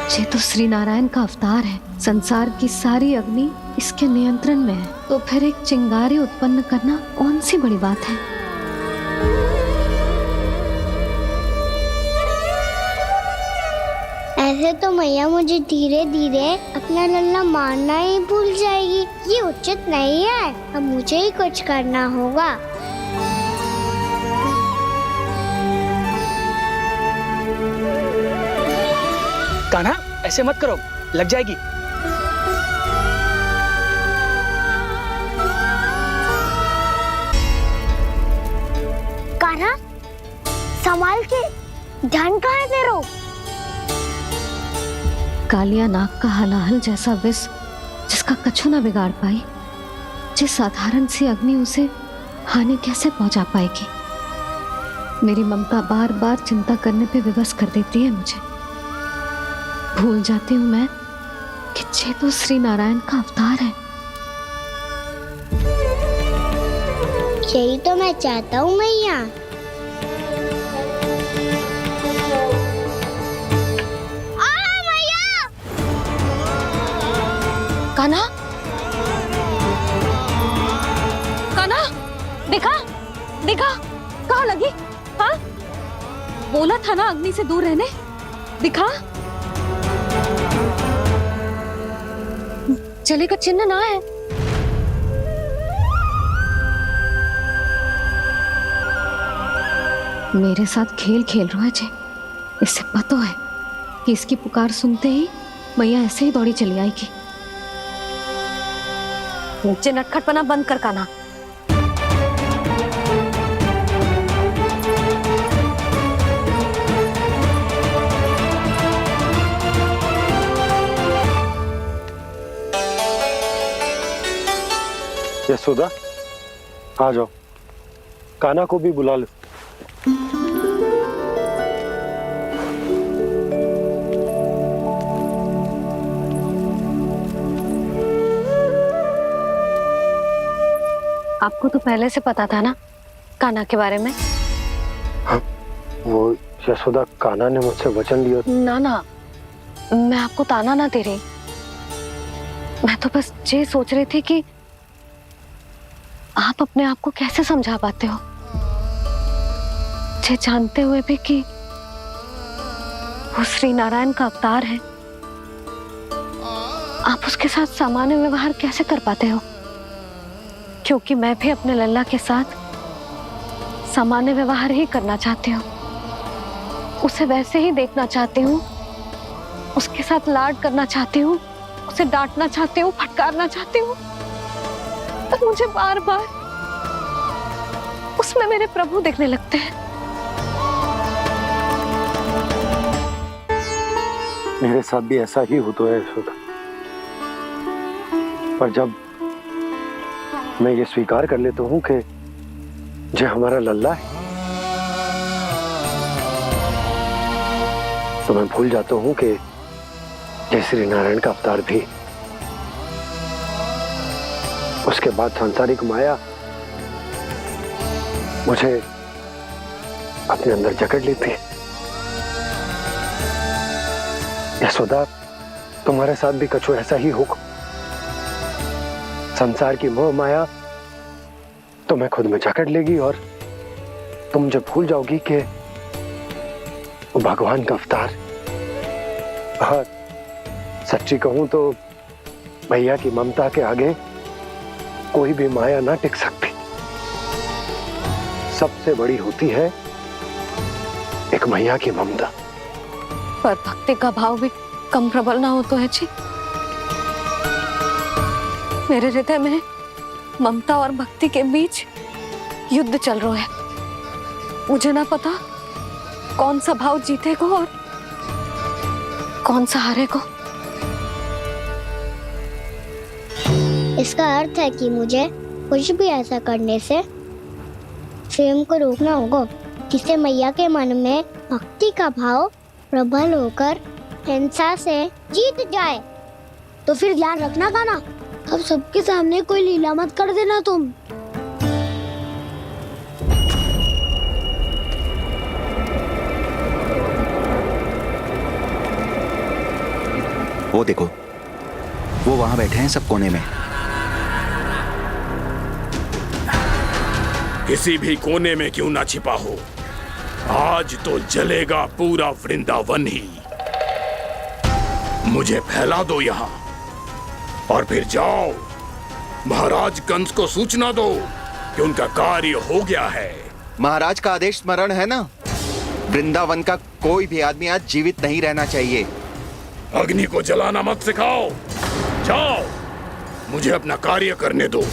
ये तो श्री नारायण का अवतार है। संसार की सारी अग्नि इसके नियंत्रण में है, तो फिर एक चिंगारी उत्पन्न करना कौन सी बड़ी बात है।
ऐसे तो मैया मुझे धीरे धीरे अपना लल्ला मारना ही भूल जाएगी। ये उचित नहीं है। अब मुझे ही कुछ करना होगा।
कान्हा, ऐसे मत करो, लग जाएगी।
कान्हा, संभाल के, ध्यान कहाँ है तेरो?
कालिया नाग का हलाहल जैसा विष जिसका कछु न बिगाड़ पाई, जिस साधारण सी अग्नि उसे हानि कैसे पहुंचा पाएगी। मेरी ममता बार बार चिंता करने पे विवश कर देती है मुझे। भूल जाती हूँ मैं कि ये तो श्री नारायण का अवतार है।
यही तो मैं चाहता हूँ मैया।
कान्हा, कान्हा, देखा देखा, कहाँ लगी? हाँ, बोला था ना अग्नि से दूर रहने। दिखा, जले का चिन्ह ना है।
मेरे साथ खेल खेल रहा है जे। इससे पता है कि इसकी पुकार सुनते ही मैया ऐसे ही दौड़ी चली आएगी।
नीचे नटखटपना बंद कर कान्हा।
यशोदा, आ जाओ, कान्हा को भी बुला लो।
आपको तो पहले से पता था ना कान्हा के बारे में?
हाँ, वो यशोदा, कान्हा ने मुझसे वचन लिया।
ना ना, मैं आपको ताना ना दे रही। मैं तो बस ये सोच रही थी कि आप अपने आप को कैसे समझा पाते हो, ये जानते हुए भी कि वो श्री नारायण का अवतार है? आप उसके साथ सामान्य व्यवहार कैसे कर पाते हो? क्योंकि मैं भी अपने लल्ला के साथ सामान्य व्यवहार ही करना चाहती हूँ, उसे वैसे ही देखना चाहती हूँ, उसके साथ लाड करना चाहती हूँ, उसे डांटना चाहती हूँ, फटकारना चाहती हूँ, पर मुझे बार बार उसमें मेरे प्रभु दिखने लगते हैं।
मेरे साथ भी ऐसा ही होता है यशोदा, पर जब मैं ये स्वीकार कर लेता हूँ कि जो हमारा लल्ला है, तो मैं भूल जाता हूँ कि जय श्री नारायण का अवतार भी। उसके बाद सांसारिक माया मुझे अपने अंदर जकड़ लेती है। यशोदा, तुम्हारे साथ भी कछु ऐसा ही होगा। संसार की मोह माया तुम्हें खुद में जकड़ लेगी और तुम जब भूल जाओगी कि वो भगवान का अवतार। और सच्ची कहूं तो भैया की ममता के आगे कोई भी माया ना टिक सकती। सबसे बड़ी होती है एक मैया की ममता।
पर भक्ति का भाव भी कम प्रबल ना हो तो है जी। मेरे हृदय में ममता और भक्ति के बीच युद्ध चल रहा है। मुझे ना पता कौन सा भाव जीतेगा और कौन सा हारेगा।
इसका अर्थ है कि मुझे कुछ भी ऐसा करने से स्वयं को रोकना होगा जिससे मैया के मन में भक्ति का भाव प्रबल होकर हिंसा से जीत जाए। तो फिर ध्यान रखना कान्हा, अब सबके सामने कोई लीला मत कर देना तुम।
वो देखो, वो वहां बैठे हैं सब कोने में।
किसी भी कोने में क्यों ना छिपा हो, आज तो जलेगा पूरा वृंदावन ही। मुझे फैला दो यहाँ और फिर जाओ महाराज कंस को सूचना दो कि उनका कार्य हो गया है।
महाराज का आदेश स्मरण है ना, वृंदावन का कोई भी आदमी आज जीवित नहीं रहना चाहिए।
अग्नि को जलाना मत सिखाओ, जाओ मुझे अपना कार्य करने दो।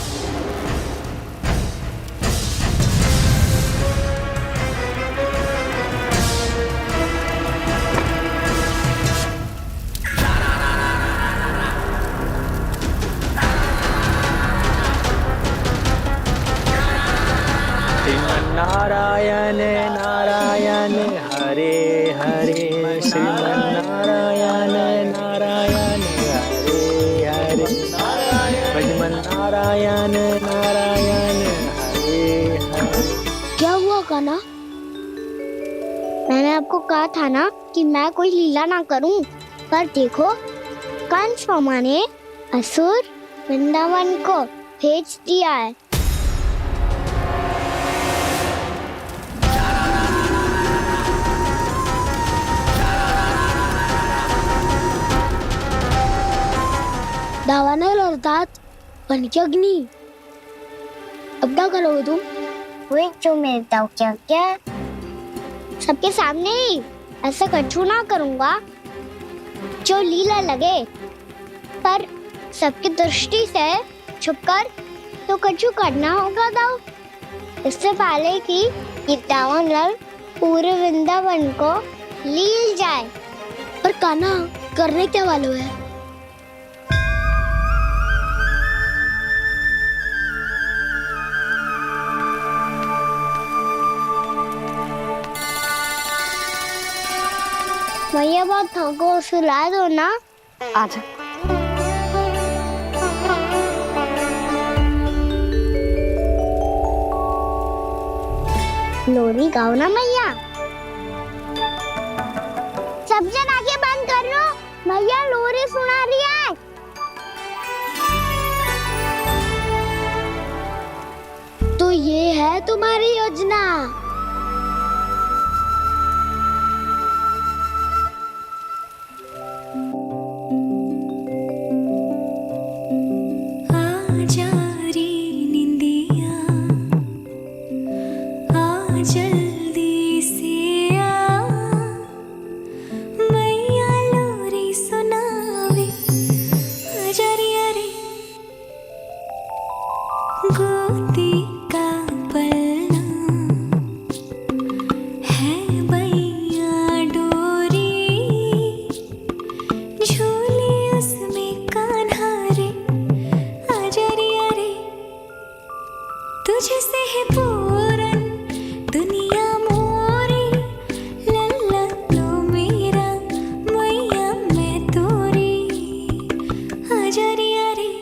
नारायण नारायण हरे हरे, श्रीमन्नारायण नारायण हरे हरे, भजमन नारायण नारायण हरे हरे।
क्या हुआ कान्हा? मैंने आपको कहा था ना कि मैं कोई लीला ना करूं, पर देखो कंस मामा ने असुर वृंदावन को भेज दिया है। दावानल अर्थात पंचअग्नि। अब क्या करोगे तुम? वही जो मेरे दाव क्या सबके सामने ही ऐसा कछु ना करूंगा जो लीला लगे, पर सबकी दृष्टि से छुपकर तो कछु करना होगा दाव। इससे पहले कि ये दावानल पूरे वृंदावन को लील जाए। पर कान्हा करने क्या वालों है? भैया बहुत थको, सुला दो ना।
आजा।
लोरी गाओ ना मैया। सब जन आगे बंद कर लो, मैया लोरी सुना रही है। तुम्हारी योजना।
आजा रे निंदिया, आ जल्दी से आ, मैया लोरी सुनावे, आजा रे अरे गोदी का पलना है बैया डोरी, झूले उसमें कान्हा रे, आजा रे अरे तुझसे है पूरन दुनिया मोरी, लल्ला तो मेरा मैया मैं तोरी, आजा रे अरे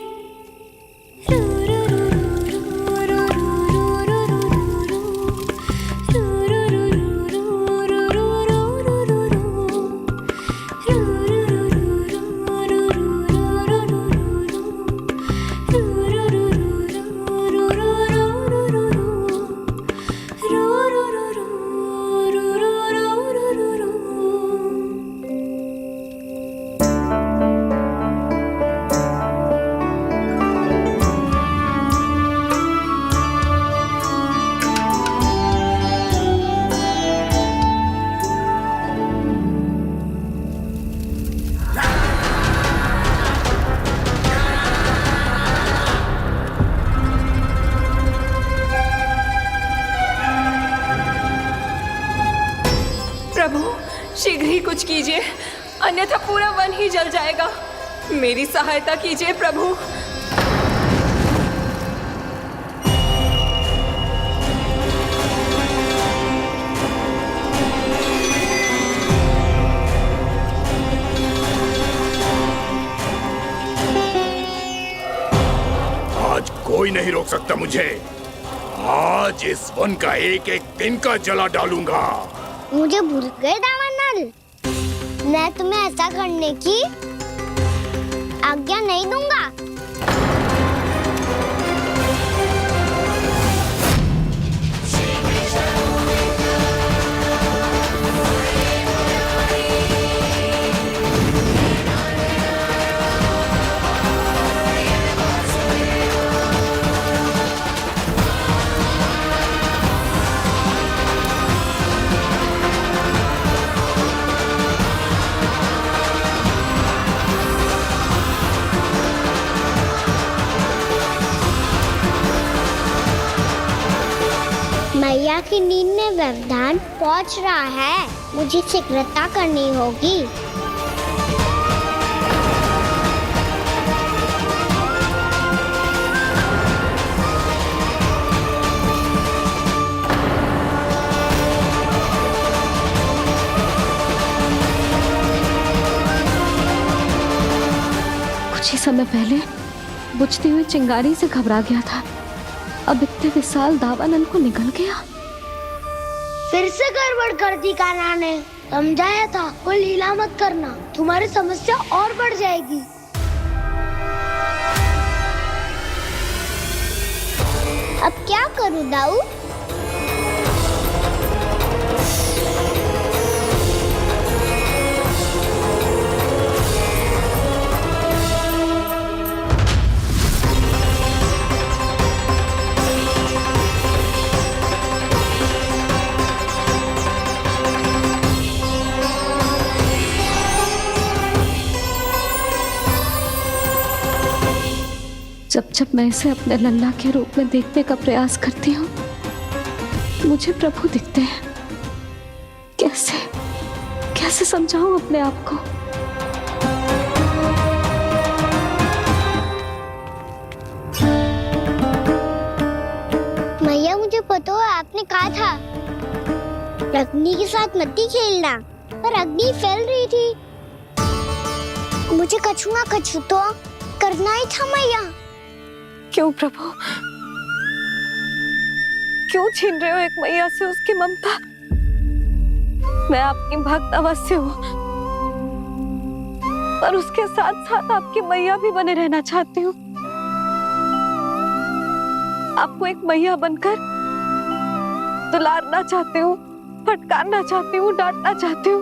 प्रभु शीघ्र ही कुछ कीजिए, अन्यथा पूरा वन ही जल जाएगा। मेरी सहायता कीजिए प्रभु।
आज कोई नहीं रोक सकता मुझे। आज इस वन का एक एक दिन का जला डालूंगा।
मुझे भूल गए दावानल, मैं तुम्हें ऐसा करने की आज्ञा नहीं दूंगा। मैया की नींद में व्यवधान पहुंच रहा है, मुझे शीघ्रता करनी होगी।
कुछ ही समय पहले बुझती हुई चिंगारी से घबरा गया था, अब इतने विशाल दावानल को निकल गया।
फिर से गड़बड़ कर दी कान्हा ने। समझाया था कोई लीला मत करना, तुम्हारी समस्या और बढ़ जाएगी। अब क्या करूं दाऊ?
जब जब मैं इसे अपने लल्ला के रूप में देखने का प्रयास करती हूँ, मुझे प्रभु दिखते हैं। कैसे कैसे समझाऊं अपने आप को?
मैया मुझे पता है आपने कहा था अग्नि के साथ मत ही खेलना, पर अग्नि फैल रही थी। मुझे कछु ना कछु तो करना ही था मैया।
क्यों प्रभु, क्यों छीन रहे हो एक मैया से उसकी ममता? मैं आपकी भक्त अवश्य हूँ, पर उसके साथ साथ आपकी मैया भी बने रहना चाहती हूँ। आपको एक मैया बनकर
दुलारना चाहती हूँ, फटकारना चाहती हूँ, डांटना चाहती हूँ।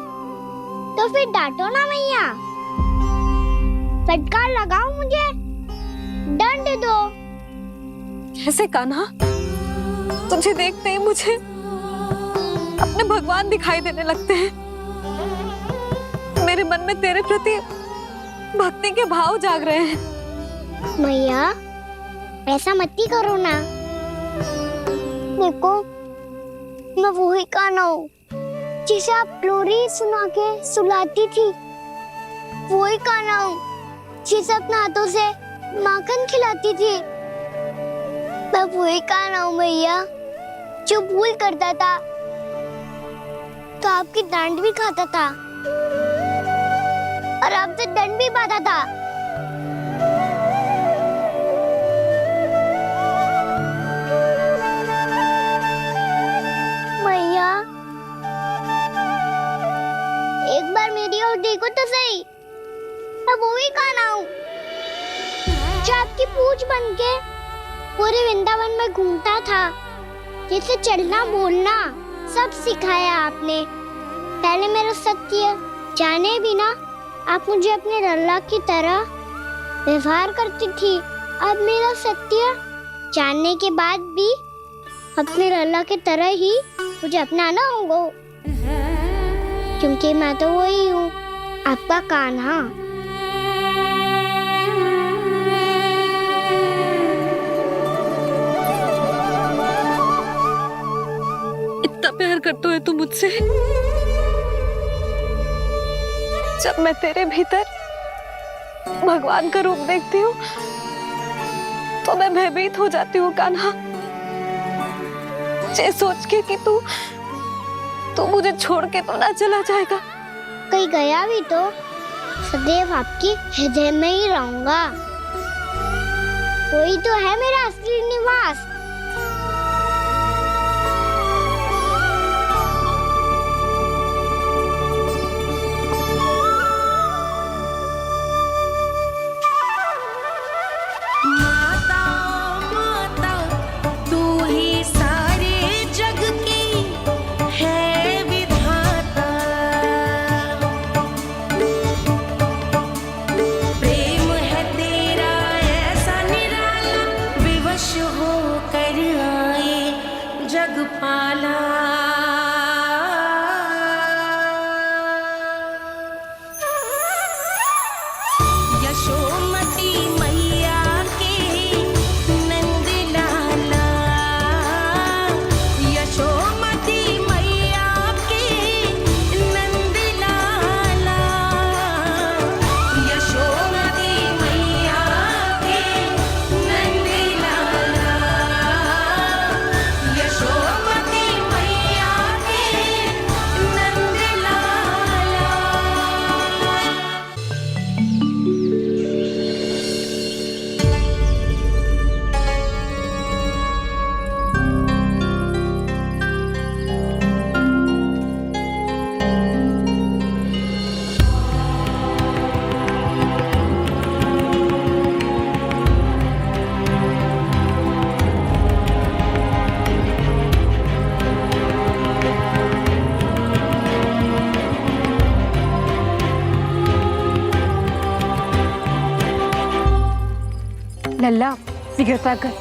तो फिर डांटो ना मैया, फटकार लगाओ मुझे, दंड दो।
कैसे कान्हा? तुझे देखते ही मुझे अपने भगवान दिखाई देने लगते हैं। मेरे मन में तेरे प्रति भक्ति के भाव जाग रहे हैं।
मैया ऐसा मत ही करो ना। देखो मैं वही कान्हा हूँ जिसे आप लोरी सुना के सुलाती थी। वही कान्हा हूँ जिसे अपने हाथों से माखन खिलाती थी। मैं वही कान्हा हूँ मैया जो भूल करता था तो आपकी डांट भी खाता था और आपसे दंड भी पाता था। मैया एक बार मेरी ओर देखो तो सही। मैं वही कान्हा हूँ जो आपकी पूंछ बन के पूरे वृंदावन में घूमता था। जैसे चलना बोलना सब सिखाया आपने। पहले मेरा सत्य जाने भी ना आप मुझे अपने लल्ला की तरह व्यवहार करती थी। अब मेरा सत्य जानने के बाद भी अपने लल्ला की तरह ही मुझे अपनाना होगा, क्योंकि मैं तो वही हूँ, आपका कान्हा।
इतना प्यार करते हो तुम मुझसे? जब मैं तेरे भीतर भगवान का रूप देखती हूँ तो मैं भयभीत हो जाती हूँ कान्हा। ये सोच के कि तू मुझे छोड़ के तो ना चला जाएगा।
कहीं गया भी तो सदैव आपके हृदय में ही रहूंगा। वही तो है मेरा असली निवास।
लल्ला शीघ्रता कर,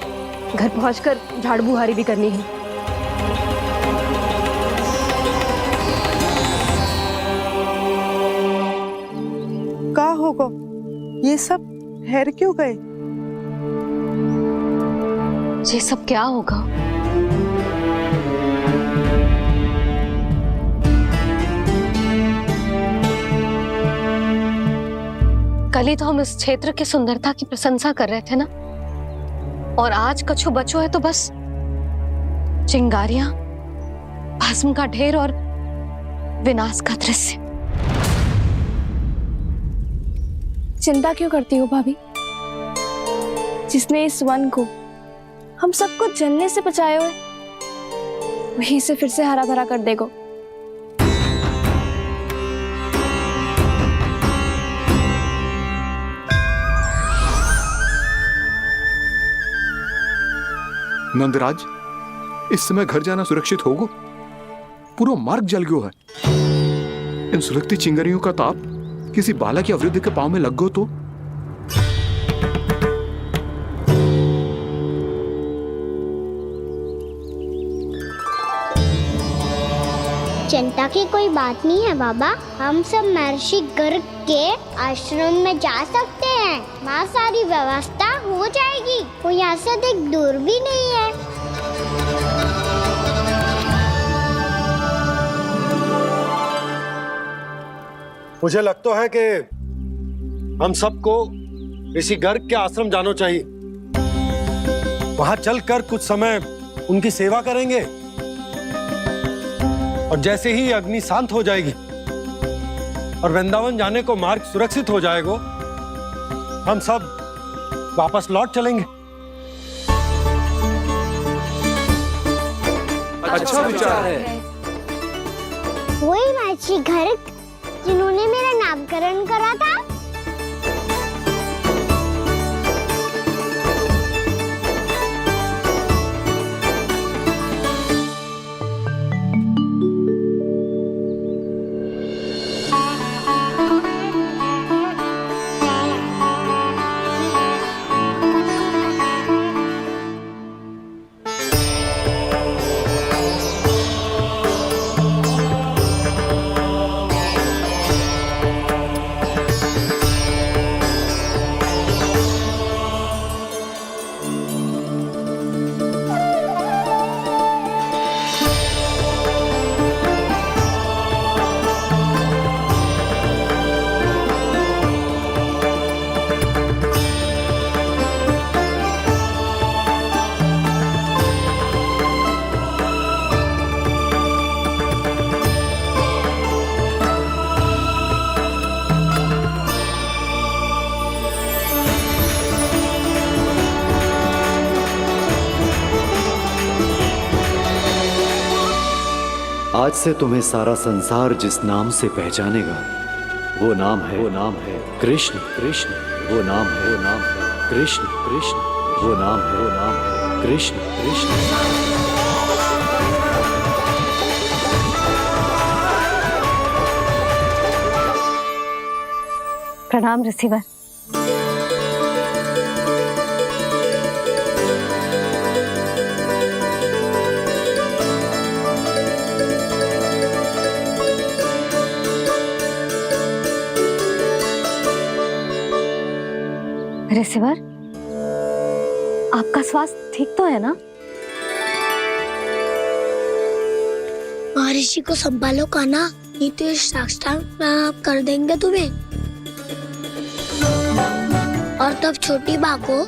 घर पहुंचकर झाड़ बुहारी भी करनी है।
का होगा? ये सब ठहर क्यों गए?
ये सब क्या होगा? कल ही तो हम इस क्षेत्र की सुंदरता की प्रशंसा कर रहे थे ना, और आज कछु बचो है तो बस चिंगारियां, भस्म का ढेर और विनाश का दृश्य।
चिंता क्यों करती हो भाभी? जिसने इस वन को हम सबको जलने से बचाए हुए, वही इसे फिर से हरा भरा कर देगा।
नंदराज, इस समय घर जाना सुरक्षित होगो? पूरा मार्ग जल गयो है। इन सुलगती चिंगरियों का ताप किसी बालक या वृद्ध के पांव में लग गो तो?
चिंता की कोई बात नहीं है बाबा, हम सब महर्षि गर्ग के आश्रम में जा सकते हैं। वहाँ सारी व्यवस्था हो जाएगी, कोई यहाँ से देख दूर भी नहीं है।
मुझे लगता है कि हम सबको ऋषि गर्ग के आश्रम जाना चाहिए। वहां चलकर कुछ समय उनकी सेवा करेंगे और जैसे ही अग्नि शांत हो जाएगी और वृंदावन जाने को मार्ग सुरक्षित हो जाएगा, हम सब वापस लौट चलेंगे।
अच्छा विचार है।
वही महर्षि गर्ग जिन्होंने मेरा नामकरण करा था।
आज से तुम्हें सारा संसार जिस नाम से पहचानेगा वो नाम है कृष्ण। कृष्ण वो नाम है कृष्ण। कृष्ण वो नाम है कृष्ण। कृष्ण।
प्रणाम ऋषिवर। ऋषिवर, आपका स्वास्थ्य ठीक तो है ना?
महर्षि को संभालो कान्हा, नहीं तो ये साष्टांग प्रणाम कर देंगे तुम्हें। और तब छोटी बा को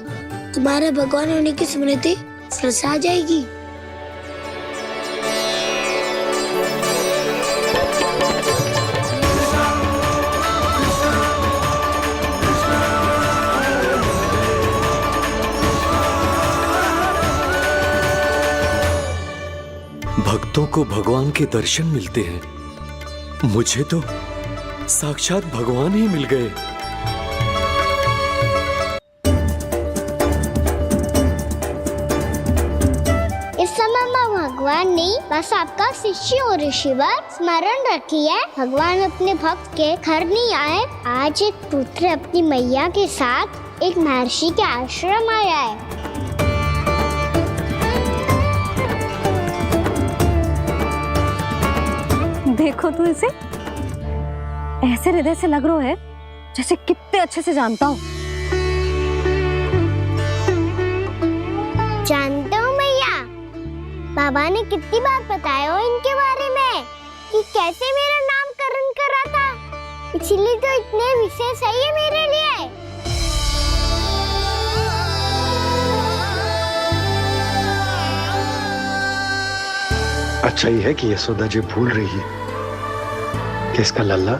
तुम्हारे भगवान होने की स्मृति फिर से आ जाएगी।
भक्तों को भगवान के दर्शन मिलते हैं, मुझे तो साक्षात भगवान ही मिल गए।
इस समय मैं भगवान नहीं, बस आपका शिष्य हूँ ऋषिवर। स्मरण रखिए, भगवान अपने भक्त के घर नहीं आए। आज एक पुत्र अपनी मैया के साथ एक महर्षि के आश्रम आया है।
देखो तू इसे, ऐसे हृदय से लग रहा है जैसे कितने अच्छे से जानता हूँ।
जानते हो मैया, बाबा ने कितनी बार बताया हो इनके बारे में कि कैसे मेरा नामकरण करा था, इसीलिए तो इतने विशेष है ये मेरे लिए।
अच्छा ही है कि यशोदा जी भूल रही है कि इसका लल्ला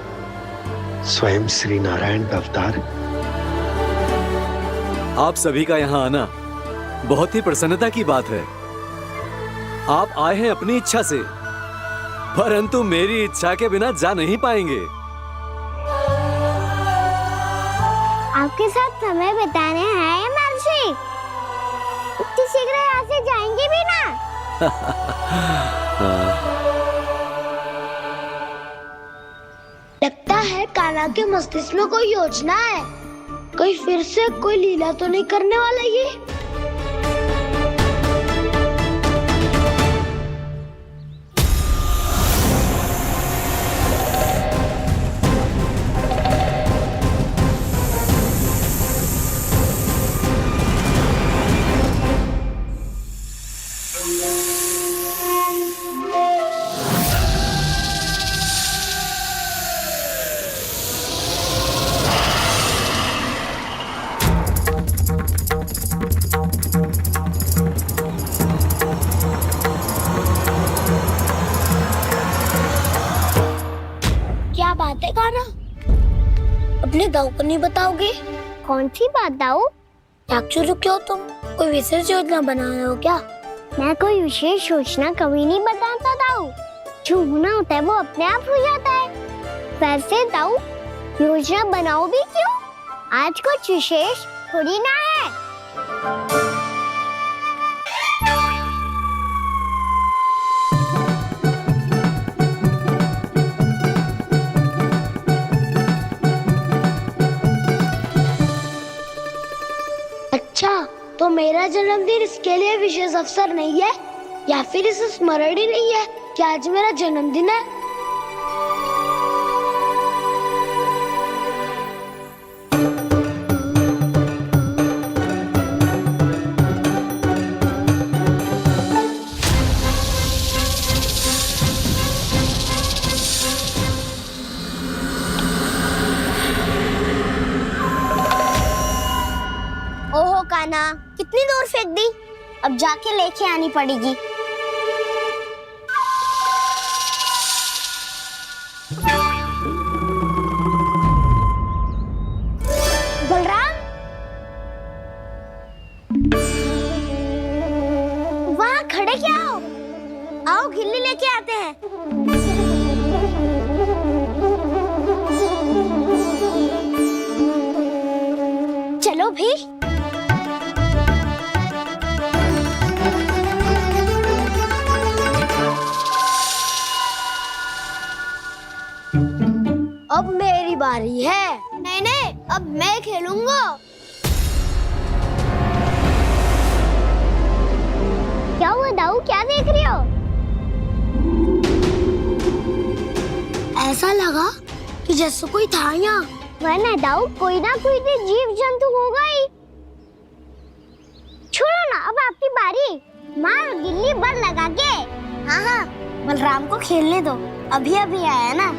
स्वयं श्री नारायण का अवतार है।
आप सभी का यहाँ आना बहुत ही प्रसन्नता की बात है। आप आए हैं अपनी इच्छा से, परंतु मेरी इच्छा के बिना जा नहीं पाएंगे।
आपके साथ समय बिताने हैं महर्षि, इतनी शीघ्र यहाँ से जाएंगे भी ना? लगता है कान्हा के मस्तिष्क में कोई योजना है। कोई फिर से कोई लीला तो नहीं करने वाला ये। क्या बात है कान्हा? अपने दाऊ को नहीं बताओगे? कौन सी बात दाऊ? याक्षु रुके हो तुम? कोई विशेष योजना बना रहे हो क्या? मैं कोई विशेष योजना कभी नहीं बताता दाऊ। जो होना होता है वो अपने आप हो जाता है। वैसे दाऊ योजना बनाओ भी क्यों? आज कुछ विशेष थोड़ी ना है। अच्छा, तो मेरा जन्मदिन इसके लिए विशेष अवसर नहीं है या फिर इसे स्मरण ही नहीं है कि आज मेरा जन्मदिन है? ओहो कान्हा, कितनी दूर फेंक दी? अब जाके लेके आनी पड़ेगी। बलराम, वहाँ खड़े क्या हो? आओ खिल्ली लेके आते हैं। चलो भी। अब मेरी बारी है। नहीं नहीं, अब मैं खेलूंगा। क्या हुआ दाऊ, क्या देख रही हो? ऐसा लगा कि जैसे कोई था यहाँ। वरना दाऊ कोई ना कोई तो जीव जंतु होगा ही। छोड़ो ना, अब आपकी बारी। मार गिल्ली बर लगा के। हाँ हाँ, बलराम को खेलने दो, अभी अभी आया ना।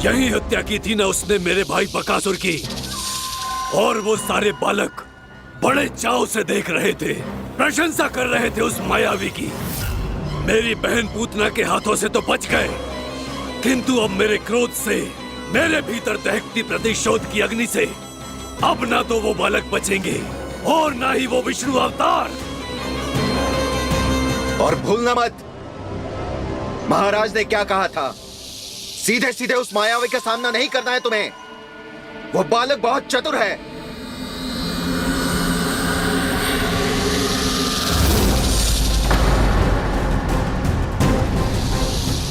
यही हत्या की थी ना उसने मेरे भाई बकासुर की। और वो सारे बालक बड़े चाव से देख रहे थे, प्रशंसा कर रहे थे उस मायावी की। मेरी बहन पूतना के हाथों से तो बच गए, किंतु अब मेरे क्रोध से, मेरे भीतर दहकती प्रतिशोध की अग्नि से अब ना तो वो बालक बचेंगे और ना ही वो विष्णु अवतार।
और भूलना मत, महाराज ने क्या कहा था? सीधे सीधे उस मायावी का सामना नहीं करना है तुम्हें। वो बालक बहुत चतुर है।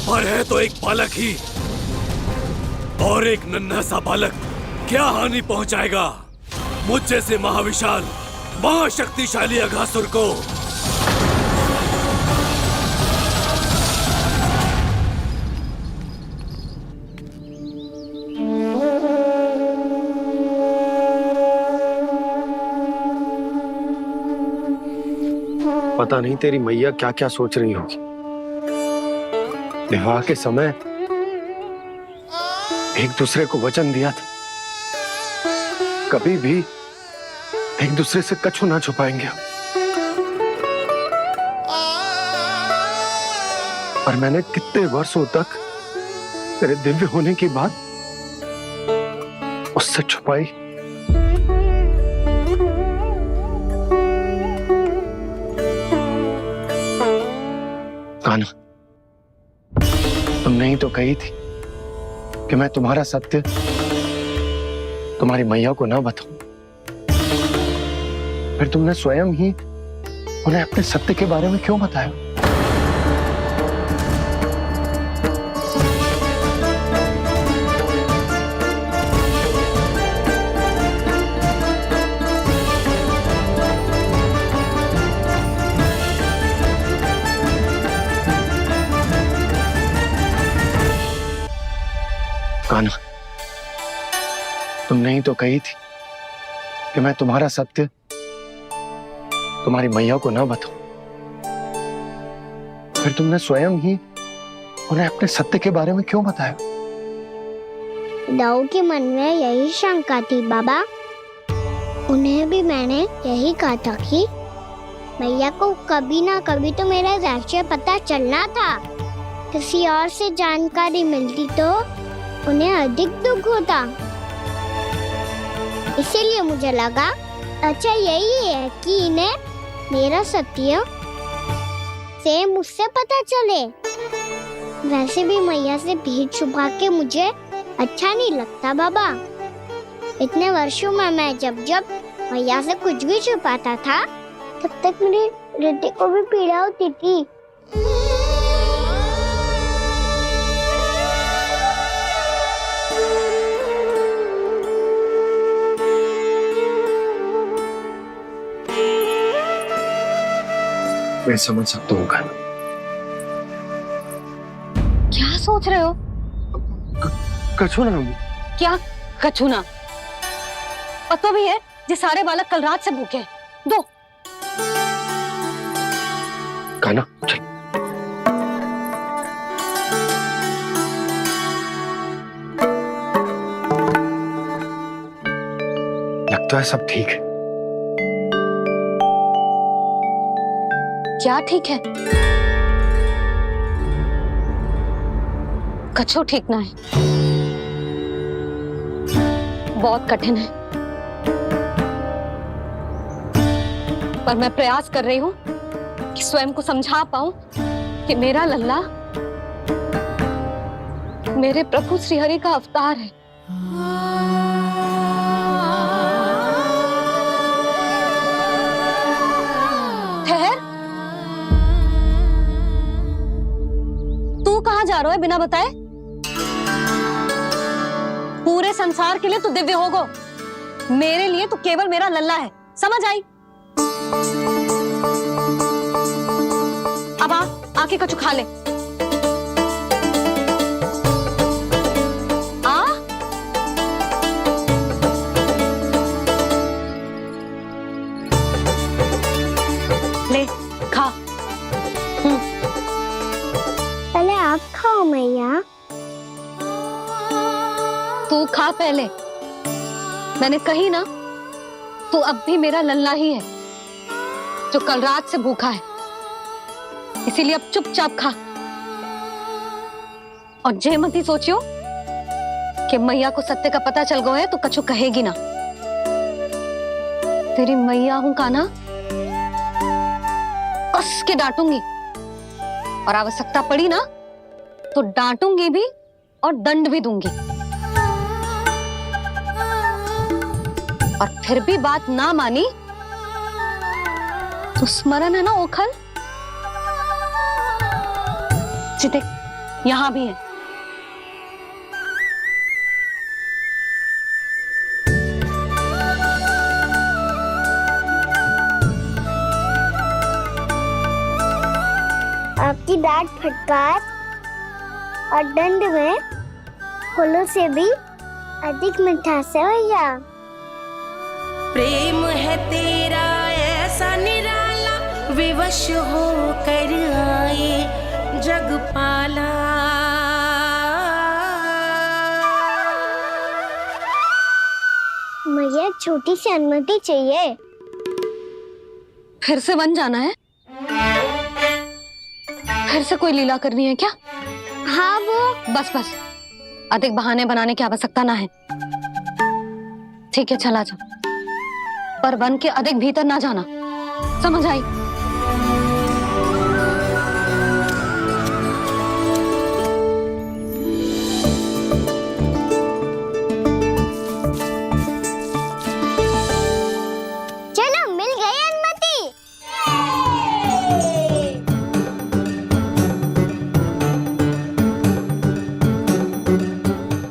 पर है तो एक बालक ही, और एक नन्हा सा बालक क्या हानि पहुंचाएगा मुझ जैसे महाविशाल महाशक्तिशाली अघासुर को।
पता नहीं तेरी मैया क्या क्या सोच रही होगी। विवाह के समय एक दूसरे को वचन दिया था, कभी भी एक दूसरे से कछु ना छुपाएंगे। और मैंने कितने वर्षों तक तेरे दिव्य होने की बात उससे छुपाई। कान्हा, तुमने ही तो कही थी कि मैं तुम्हारा सत्य तुम्हारी मैया को ना बताऊं। फिर तुमने स्वयं ही उन्हें अपने सत्य के बारे में क्यों बताया? कान्हा, तुमने ही तो कही थी कि मैं तुम्हारा सत्य तुम्हारी मैया को ना बताऊं। फिर तुमने स्वयं ही उन्हें अपने सत्य के बारे में क्यों बताया?
दाऊ के मन में यही शंका थी बाबा। उन्हें भी मैंने यही कहा था कि मैया को कभी ना कभी तो मेरा रहस्य पता चलना था। किसी और से जानकारी मिलती तो उन्हें अधिक दुख होता। इसीलिए मुझे लगा अच्छा यही है कि इन्हें मेरा सत्य से मुझसे पता चले। वैसे भी मैया से भेद छुपा के मुझे अच्छा नहीं लगता बाबा। इतने वर्षों में मैं जब जब मैया से कुछ भी छुपाता था तब तक मेरी रिद्धि को भी पीड़ा होती थी।
मैं समझ सकता हूँ कान्हा।
क्या सोच रहे हो?
कछु ना।
क्या कछु ना? पता भी है ये सारे बालक कल रात से भूखे हैं। दो।
कान्हा चल। लगता है सब ठीक है।
क्या ठीक है? कछु ठीक ना है। बहुत कठिन है, पर मैं प्रयास कर रही हूं कि स्वयं को समझा पाऊं कि मेरा लल्ला मेरे प्रभु श्रीहरि का अवतार है। ठहर, तू कहां जा रहा है बिना बताए? पूरे संसार के लिए तू दिव्य होगो, मेरे लिए तू केवल मेरा लल्ला है। समझ आई? अब आके कछु खा ले। आ ले खा।
पहले आप खाओ मैया।
तू खा पहले। मैंने कही ना, तू अब भी मेरा लल्ला ही है जो कल रात से भूखा है। इसीलिए अब चुपचाप खा। और जे मत ही सोचियो कि मैया को सत्य का पता चल गया है तो कछु कहेगी ना। तेरी मैया हूं कान्हा, कस के डांटूंगी और आवश्यकता पड़ी ना तो डांटूंगी भी और दंड भी दूंगी। और फिर भी बात ना मानी तो स्मरण है ना ओखल? देख, यहां भी है।
आपकी डांट फटकार और दंड में फूलों से भी अधिक मिठास है भैया।
प्रेम है तेरा ऐसा निराला, विवश हो कर आए जग पाला।
छोटी सी अनुमति चाहिए।
फिर से वन जाना है? फिर से कोई लीला करनी है क्या?
हाँ वो।
बस बस, अधिक बहाने बनाने की आवश्यकता ना है। ठीक है, चला जा, पर वन के अधिक भीतर ना जाना, समझ आई?
चलो, मिल गई अनुमति।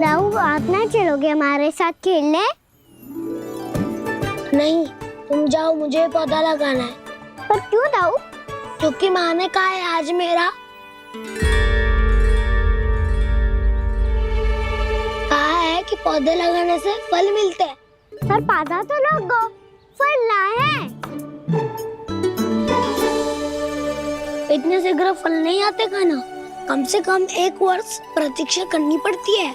राहु, आप ना चलोगे हमारे साथ खेलने?
नहीं, तुम जाओ, मुझे पौधा लगाना है।
पर क्यों राहु?
क्योंकि माँ ने कहा है आज मेरा कहा है कि पौधे लगाने से फल मिलते हैं।
पर पौधा तो लगो, फल ना है।
इतने शीघ्र फल नहीं आते खाना, कम से कम 1 वर्ष प्रतीक्षा करनी पड़ती है।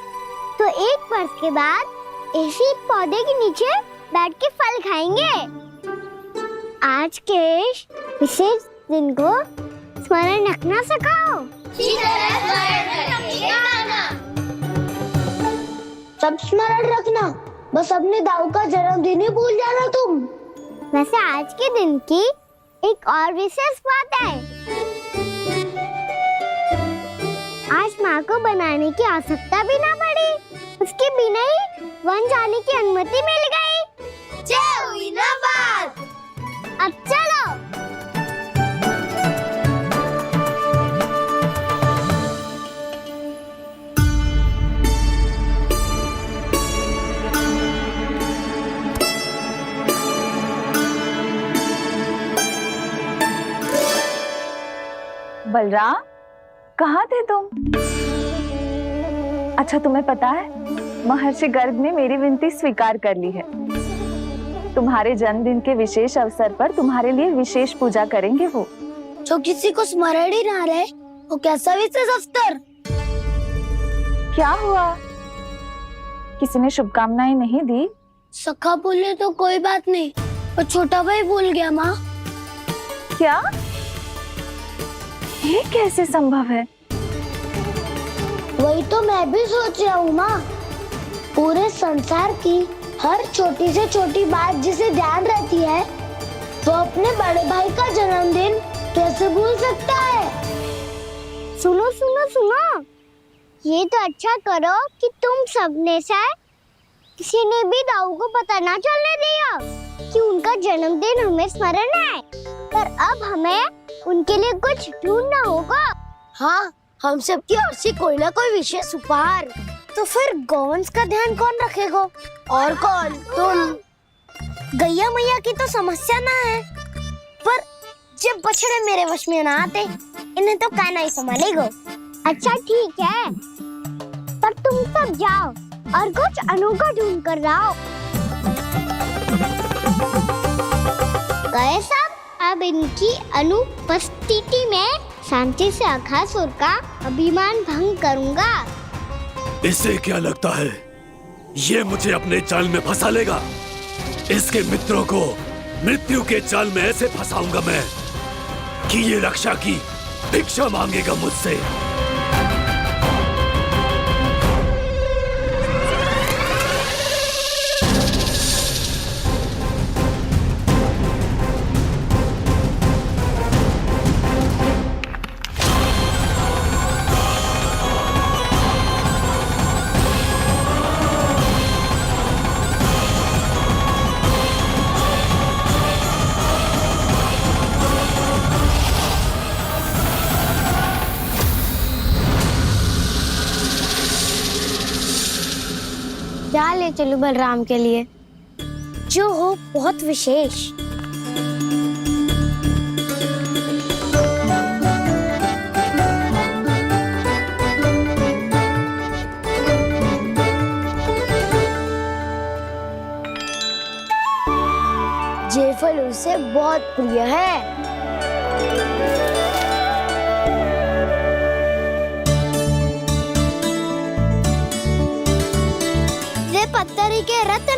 तो 1 वर्ष के बाद इसी पौधे के नीचे बैठ के फल खाएंगे। आज के विशेष दिन को स्मरण रखना सिखाओ।
सब स्मरण रखना, बस अपने दाऊ का जन्मदिन ही भूल जाना तुम।
वैसे आज के दिन की एक और विशेष बात है। आज माँ को बनाने की आवश्यकता भी ना पड़ी, उसके बिना ही वन जाने की अनुमति मिल गई।
जय हुई ना बात।
अब चलो।
बलराम, कहाँ थे तुम? अच्छा, तुम्हें पता है महर्षि गर्ग ने मेरी विनती स्वीकार कर ली है। तुम्हारे जन्मदिन के विशेष अवसर पर तुम्हारे लिए विशेष पूजा करेंगे वो।
जो किसी को स्मरण ही ना रहे, वो कैसा विशेष अवसर?
क्या हुआ? किसी ने शुभकामनाएं नहीं दी?
सखा बोले तो कोई बात नहीं, पर छोटा भाई भूल गया माँ।
क्या? ये कैसे संभव है?
वही तो मैं भी सोच रहा हूँ माँ। पूरे संसार की हर छोटी से छोटी बात जिसे ध्यान रहती है, वो अपने बड़े भाई का जन्मदिन कैसे भूल सकता है?
सुनो सुनो सुनो, ये तो अच्छा करो कि तुम सबने से किसी ने भी दाऊ को पता ना चलने दिया कि उनका जन्मदिन हमें स्मरण है। पर अब हमें उनके लिए कुछ ढूंढना होगा।
हाँ, हम सबकी ओर से कोई ना कोई विशेष उपहार।
तो फिर गौवंश का ध्यान कौन रखेगा?
और कौन? तुम।
गैया मैया की तो समस्या ना है, पर जब बछड़े मेरे वश में ना आते, इन्हें तो कान्हा ही संभालेगा। अच्छा ठीक है, पर तुम सब जाओ और कुछ अनोखा ढूंढ कर लाओ। गए सब? अब इनकी अनुपस्थिति में शांति से अघासुर का अभिमान भंग करूंगा।
इसे क्या लगता है ये मुझे अपने जाल में फंसा लेगा? इसके मित्रों को मृत्यु के जाल में ऐसे फंसाऊंगा मैं कि ये रक्षा की भिक्षा मांगेगा मुझसे।
क्या ले चलूं बलराम के लिए जो हो बहुत विशेष?
ये फल उसे बहुत प्रिय है।
पत्थरी के रत्न